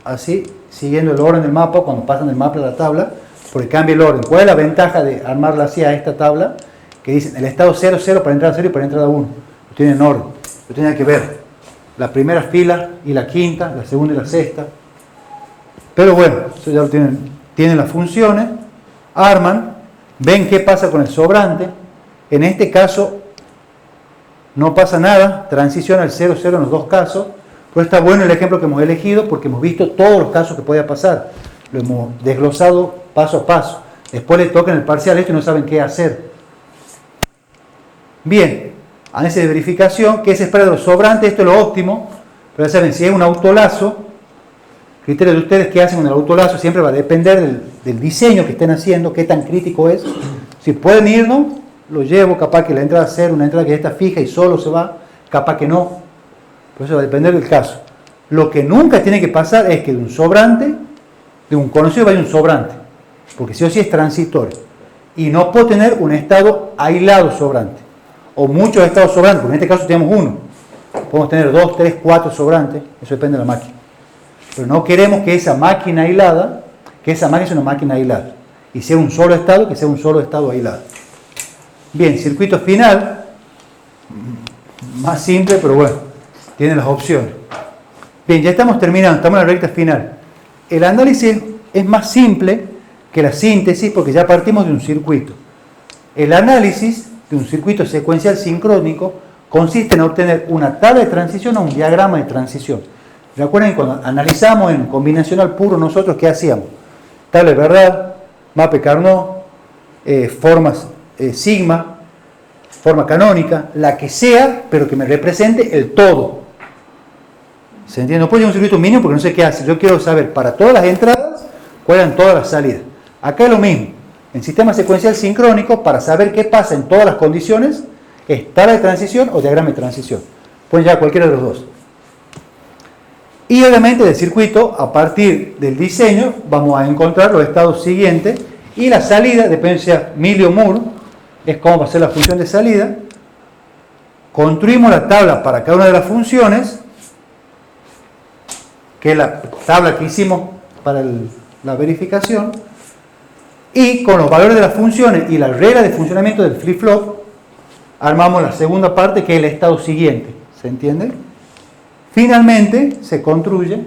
así, siguiendo el orden del mapa cuando pasan del mapa a la tabla, porque cambia el orden. ¿Cuál es la ventaja de armarla así a esta tabla? Que dicen el estado 0, 0 para entrada 0 y para entrada 1. Lo tienen en orden. Lo tienen que ver. La primera fila y la quinta, la segunda y la sexta. Pero bueno, eso ya lo tienen. Tienen las funciones, arman, ven qué pasa con el sobrante. En este caso no pasa nada, transiciona al 0, 0 en los dos casos. Pero está bueno el ejemplo que hemos elegido porque hemos visto todos los casos que podía pasar. Lo hemos desglosado paso a paso. Después le tocan el parcial esto y no saben qué hacer. Bien, análisis de verificación, ¿qué se espera de los sobrantes? Esto es lo óptimo, pero ya saben, si es un autolazo, criterio de ustedes qué hacen con el autolazo siempre va a depender del diseño que estén haciendo, qué tan crítico es. Si pueden irnos, lo llevo, capaz que la entrada 0, una entrada que ya está fija y solo se va, capaz que no. Por eso va a depender del caso. Lo que nunca tiene que pasar es que de un sobrante, de un conocido vaya un sobrante, porque sí o sí es transitorio. Y no puedo tener un estado aislado sobrante, o muchos estados sobrantes, porque en este caso tenemos uno. Podemos tener 2, 3, 4 sobrantes, eso depende de la máquina. Pero no queremos que esa máquina aislada, que esa máquina sea una máquina aislada. Y sea un solo estado, que sea un solo estado aislado. Bien, circuito final. Más simple, pero bueno, tiene las opciones. Bien, ya estamos terminando, estamos en la recta final. El análisis es más simple que la síntesis porque ya partimos de un circuito. El análisis de un circuito secuencial sincrónico consiste en obtener una tabla de transición o un diagrama de transición. Recuerden que cuando analizamos en combinacional puro, nosotros ¿qué hacíamos? Tabla de verdad, mapa Carnot, formas sigma, forma canónica, la que sea, pero que me represente el todo. ¿Se entiende? No puedo llevar un circuito mínimo porque no sé qué hace. Yo quiero saber para todas las entradas cuáles eran todas las salidas. Acá es lo mismo. En sistema secuencial sincrónico, para saber qué pasa en todas las condiciones, es tabla de transición o diagrama de transición. Pueden llevar cualquiera de los dos. Y obviamente del circuito, a partir del diseño, vamos a encontrar los estados siguientes. Y la salida, depende si sea Milli o Moore, es cómo va a ser la función de salida. Construimos la tabla para cada una de las funciones, que es la tabla que hicimos para la verificación. Y con los valores de las funciones y la regla de funcionamiento del flip-flop, armamos la segunda parte, que es el estado siguiente. ¿Se entiende? Finalmente se construye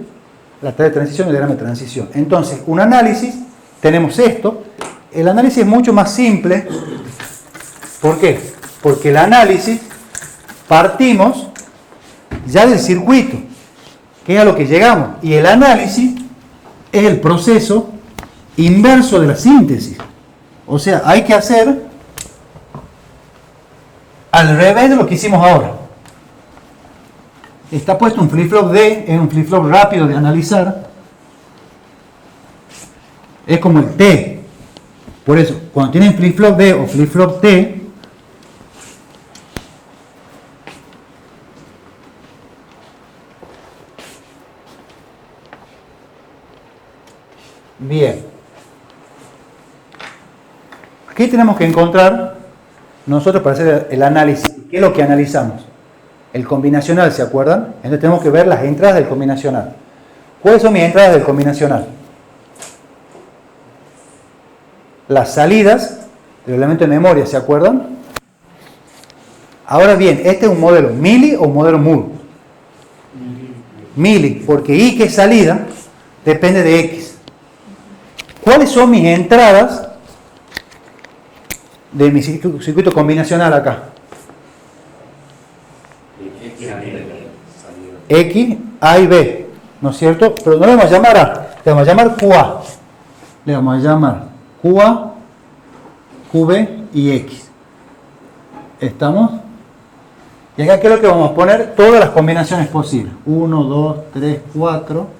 la tabla de transición y el diagrama de transición. Entonces, un análisis, tenemos esto. El análisis es mucho más simple. ¿Por qué? Porque el análisis partimos ya del circuito, que es a lo que llegamos. Y el análisis es el proceso inverso de la síntesis. O sea, hay que hacer al revés de lo que hicimos ahora. Está puesto un flip-flop D, es un flip-flop rápido de analizar. Es como el T. Por eso, cuando tienen flip-flop D o flip-flop T, bien. Aquí tenemos que encontrar nosotros para hacer el análisis. ¿Qué es lo que analizamos? El combinacional, ¿se acuerdan? Entonces tenemos que ver las entradas del combinacional. ¿Cuáles son mis entradas del combinacional? Las salidas del elemento de memoria, ¿se acuerdan? Ahora bien, ¿este es un modelo Milli o un modelo Moore? Milli, porque I, que es salida, depende de X. ¿Cuáles son mis entradas de mi circuito combinacional acá? X, A y B, ¿no es cierto? Pero no le vamos a llamar A, le vamos a llamar QA. Le vamos a llamar QA, QB y X. ¿Estamos? Y acá, ¿qué es lo que vamos a poner? Todas las combinaciones posibles. 1, 2, 3, 4.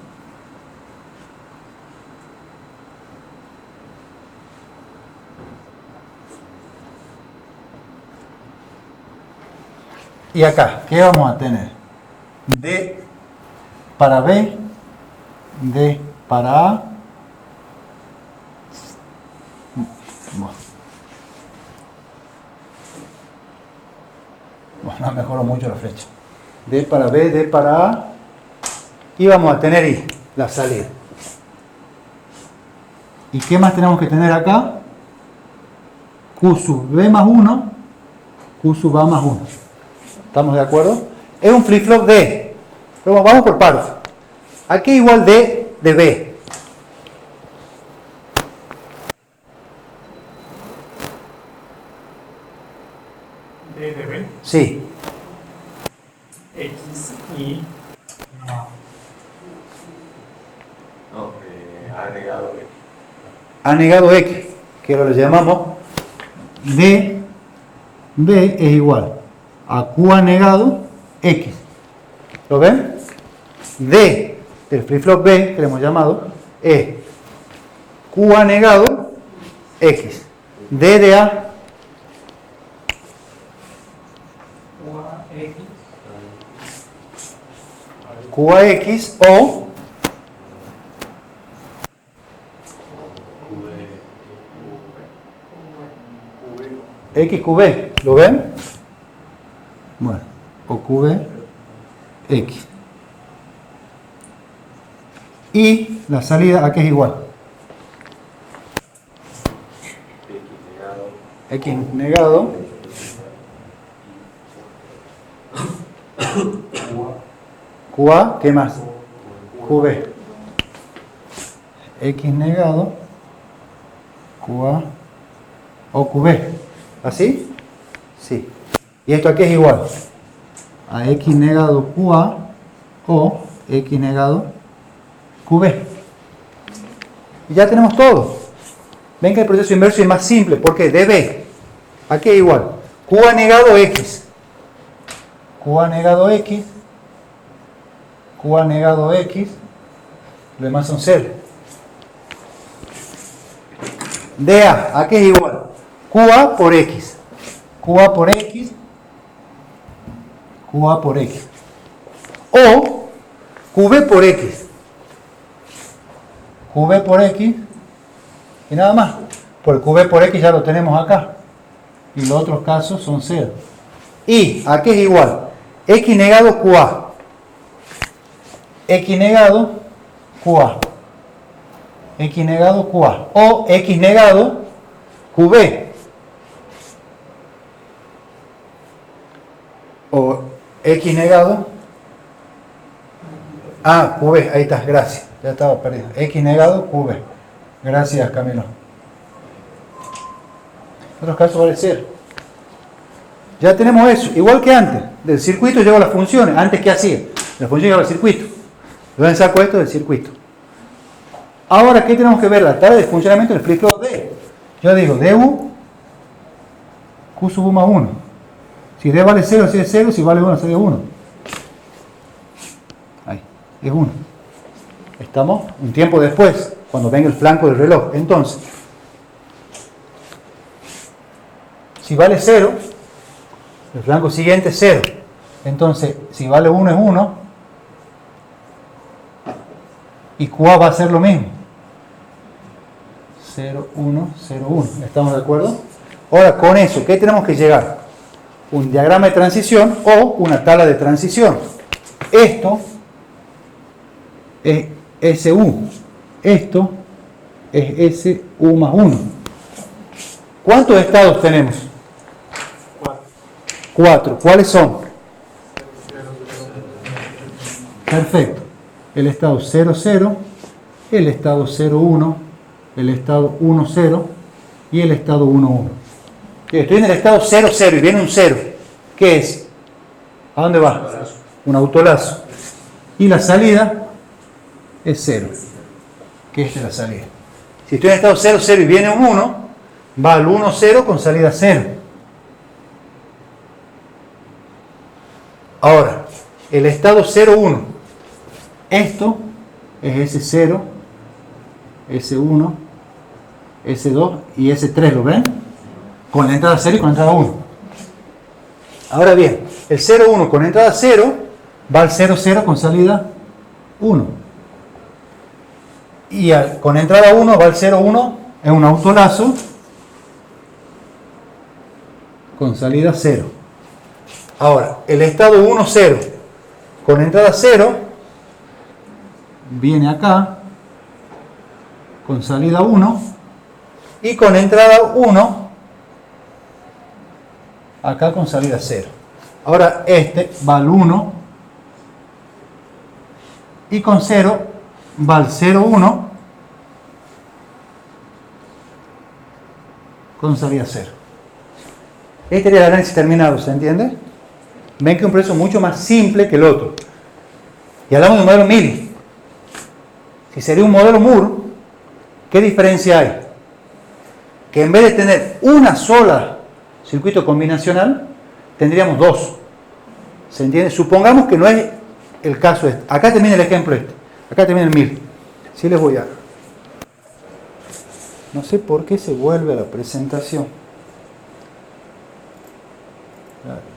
Y acá, ¿qué vamos a tener? D para B, D para A. Bueno, mejoró mucho la flecha. D para B, D para A. Y vamos a tener I, la salida. ¿Y qué más tenemos que tener acá? Q sub B más 1, Q sub A más 1. ¿Estamos de acuerdo? Es un flip-flop D. Pero vamos por partes. Aquí igual D de B. D de B, Sí. X, Y, no. No, A negado B. A negado X, que lo llamamos D, B es igual a QA negado X. ¿Lo ven? D del flip-flop B, que le hemos llamado, es QA negado X. D de A, X, QAX o XQB. ¿Lo ven? Bueno, o QBX. Y la salida aquí es igual. X negado. QA, ¿qué más? QB. X negado. QA o QB. ¿Así? Sí. Y esto aquí es igual a X negado QA o X negado QB. Y ya tenemos todo. Ven que el proceso inverso es más simple. ¿Por qué? DB. Aquí es igual. QA negado X. QA negado X. QA negado X. Lo demás son 0. DA. Aquí es igual. QA por X. QA por X. QA por X. O QB por X. QB por X. Y nada más. Por QB por X ya lo tenemos acá. Y los otros casos son 0. Y aquí es igual. X negado QA. X negado QA. X negado QA. O X negado QB. O X negado QB, ahí está, gracias, ya estaba perdido. X negado QB, gracias Camilo. En otros casos vale 0. Ya tenemos eso, igual que antes. Del circuito llevo las funciones. Antes, ¿qué hacía? La función lleva al circuito. ¿De dónde saco esto? Del circuito. Ahora, ¿qué tenemos que ver? La tabla de funcionamiento del flip-flop D. Yo digo DU Q sub U más 1. Si D vale 0, si es 0, si vale 1, si es 1. Ahí, es 1. Estamos un tiempo después, cuando venga el flanco del reloj. Entonces, si vale 0, el flanco siguiente es 0. Entonces, si vale 1 es 1. Y QA va a ser lo mismo. 0, 1, 0, 1. ¿Estamos de acuerdo? Ahora, con eso, ¿qué tenemos que llegar? Un diagrama de transición o una tabla de transición. Esto es SU. Esto es SU más 1. ¿Cuántos estados tenemos? 4. ¿Cuáles son? Perfecto. El estado 0, 0, el estado 0, 1 el estado 1, 0 y el estado 1, 1. Estoy en el estado 0, 0 y viene un 0. ¿Qué es? ¿A dónde va? Un autolazo. Y la salida es 0. Que esta es la salida. Si estoy en el estado 0, 0 y viene un 1, va al 1, 0 con salida 0. Ahora, el estado 0, 1. Esto es S0, S1, S2 y S3, ¿lo ven? Con la entrada 0 y con la entrada 1. Ahora bien, el 0, 1 con entrada 0 va al 0, 0 con salida 1. Y con entrada 1 va al 0, 1, es un autolazo con salida 0. Ahora, el estado 1, 0 con entrada 0 viene acá con salida 1 y con entrada 1 acá con salida 0. Ahora este va al 1 y con 0 va al 0, 1 con salida 0. Este sería el análisis terminado, ¿se entiende? Ven que es un proceso mucho más simple que el otro. Y hablamos de un modelo Mili. Si sería un modelo Moore, ¿qué diferencia hay? Que en vez de tener una sola circuito combinacional, tendríamos dos. ¿Se entiende? Supongamos que no es el caso este. Acá termina el ejemplo este. Acá termina el Mili. Sí les voy a... No sé por qué se vuelve a la presentación.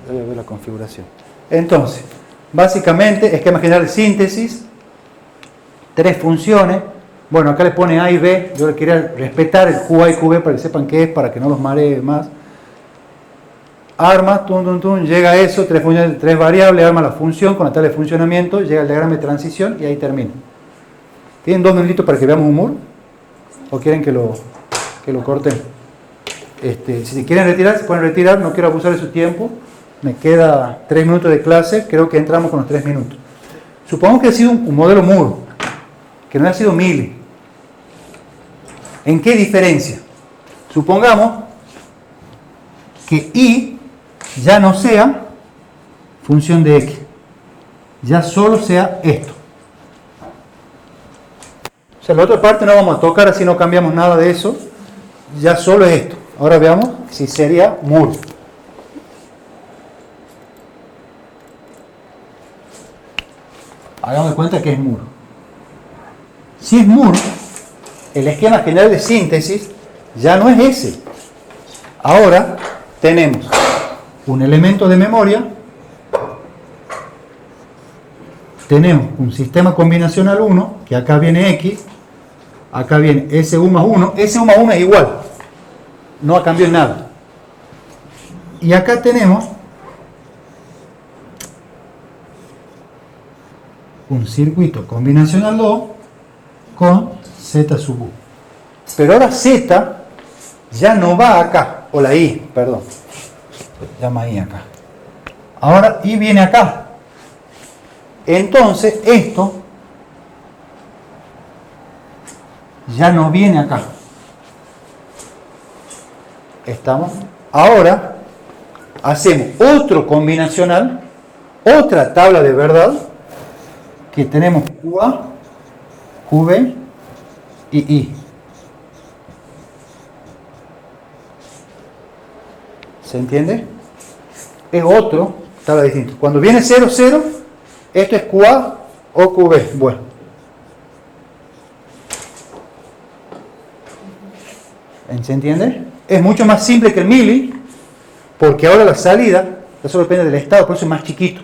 Voy a ver la configuración. Entonces, básicamente, esquema general de síntesis, 3 funciones. Bueno, acá le pone A y B. Yo le quería respetar el QA y QB para que sepan qué es, para que no los maree más. Arma, llega a eso, 3 funciones, 3 variables, arma la función con la tabla de funcionamiento, llega al diagrama de transición y ahí termina. ¿Tienen 2 minutitos para que veamos un Moore? ¿O quieren que lo corten? Si quieren retirar, se pueden retirar, no quiero abusar de su tiempo. Me queda 3 minutos de clase, creo que entramos con los 3 minutos. Supongamos que ha sido un modelo Moore, que no ha sido Mili. ¿En qué diferencia? Supongamos que I ya no sea función de X, ya solo sea esto. O sea, la otra parte no vamos a tocar, así no cambiamos nada de eso, ya solo es esto. Ahora veamos si sería Moore. Hagamos de cuenta que es Moore. Si es Moore, el esquema general de síntesis ya no es ese. Ahora tenemos un elemento de memoria, tenemos un sistema combinacional 1, que acá viene X, acá viene SU más 1, SU más 1 es igual, no ha cambiado nada. Y acá tenemos un circuito combinacional 2 con Z sub U. Pero ahora Z ya no va acá, o la I, perdón. Llama I acá. Ahora I viene acá. Entonces esto ya no viene acá. ¿Estamos? Ahora hacemos otro combinacional, otra tabla de verdad, que tenemos QA, QB y I. ¿Se entiende? Es otro tabla distinto. Cuando viene 0, 0, esto es QA o QB. Bueno. ¿Se entiende? Es mucho más simple que el Mili, porque ahora la salida, eso depende del estado, por eso es más chiquito.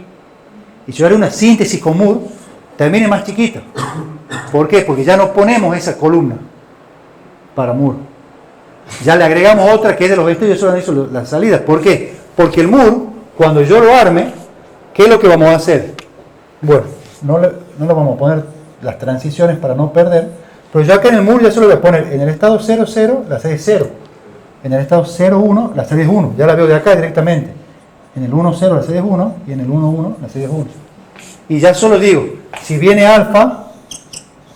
Y si yo haré una síntesis con Moore, también es más chiquita. ¿Por qué? Porque ya no ponemos esa columna para Moore. Ya le agregamos otra que es de los vestidos y eso analizo las salidas. ¿Por qué? Porque el Moore, cuando yo lo arme, ¿qué es lo que vamos a hacer? Bueno, no le vamos a poner las transiciones para no perder, pero yo acá en el Moore ya solo voy a poner en el estado 0, 0, la salida es 0. En el estado 0, 1, la salida es 1. Ya la veo de acá directamente. En el 1, 0, la salida es 1 y en el 1, 1, la salida es 1. Y ya solo digo, si viene alfa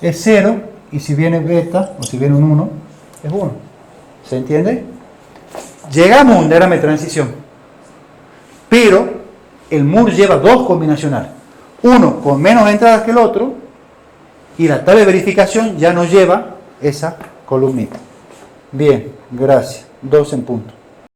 es 0 y si viene beta o si viene un 1 es 1. ¿Se entiende? Llegamos a un diagrama de transición, pero el MUR lleva 2 combinacionales, uno con menos entradas que el otro, y la tabla de verificación ya no lleva esa columnita. Bien, gracias. 2 en punto.